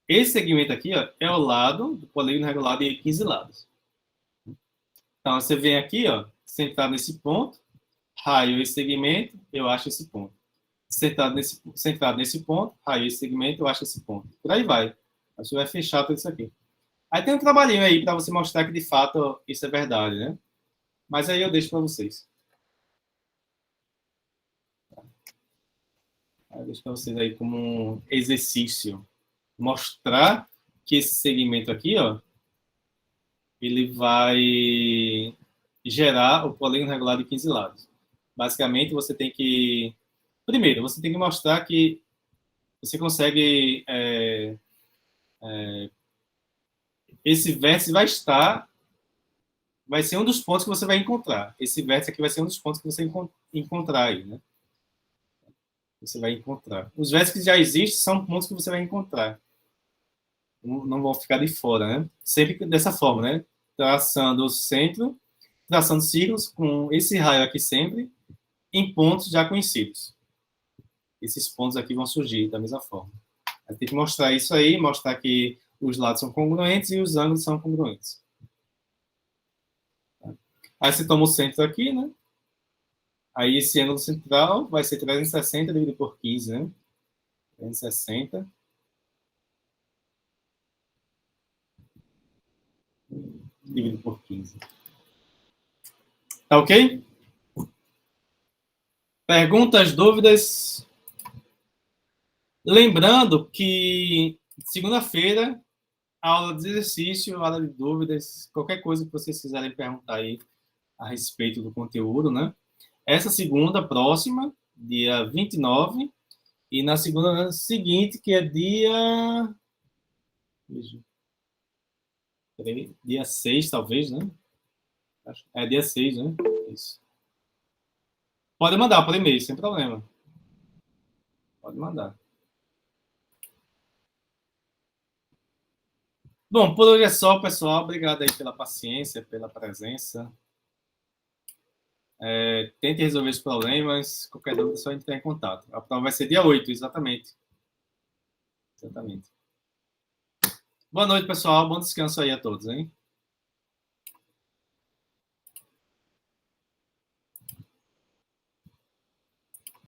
B: Esse segmento aqui, ó, é o lado do polígono regular de 15 lados. Então, você vem aqui, ó, centrado nesse ponto, raio esse segmento, eu acho esse ponto. Centrado nesse ponto, raio esse segmento, eu acho esse ponto. Por aí vai. Aí você vai fechar tudo isso aqui. Aí tem um trabalhinho aí para você mostrar que, de fato, isso é verdade, né? Mas aí eu deixo para vocês. Eu deixo para vocês aí como um exercício. Mostrar que esse segmento aqui, ó, ele vai gerar o polígono regular de 15 lados. Basicamente, você tem que... Primeiro, você tem que mostrar que você consegue... esse vértice vai ser um dos pontos que você vai encontrar. Esse vértice aqui vai ser um dos pontos que você encontrar aí, né? Você vai encontrar. Os vértices que já existem são pontos que você vai encontrar. Não vão ficar de fora, né? Sempre dessa forma, né? Traçando o centro, traçando círculos com esse raio aqui sempre em pontos já conhecidos. Esses pontos aqui vão surgir da mesma forma. Tem que mostrar isso aí, mostrar que os lados são congruentes e os ângulos são congruentes. Aí você toma o centro aqui, né? Aí esse ângulo central vai ser 360 dividido por 15, né? 360 dividido por 15. Tá ok? Perguntas, dúvidas? Lembrando que segunda-feira, aula de exercício, aula de dúvidas, qualquer coisa que vocês quiserem perguntar aí a respeito do conteúdo, né? Essa segunda próxima, dia 29, e na segunda seguinte, que é dia 6, talvez, né? É dia 6, né? Isso. Pode mandar por e-mail, sem problema. Pode mandar. Bom, por hoje é só, pessoal. Obrigado aí pela paciência, pela presença. Tente resolver os problemas. Qualquer dúvida, é só entrar em contato. A prova vai ser dia 8, exatamente. Exatamente. Boa noite, pessoal. Bom descanso aí a todos, hein?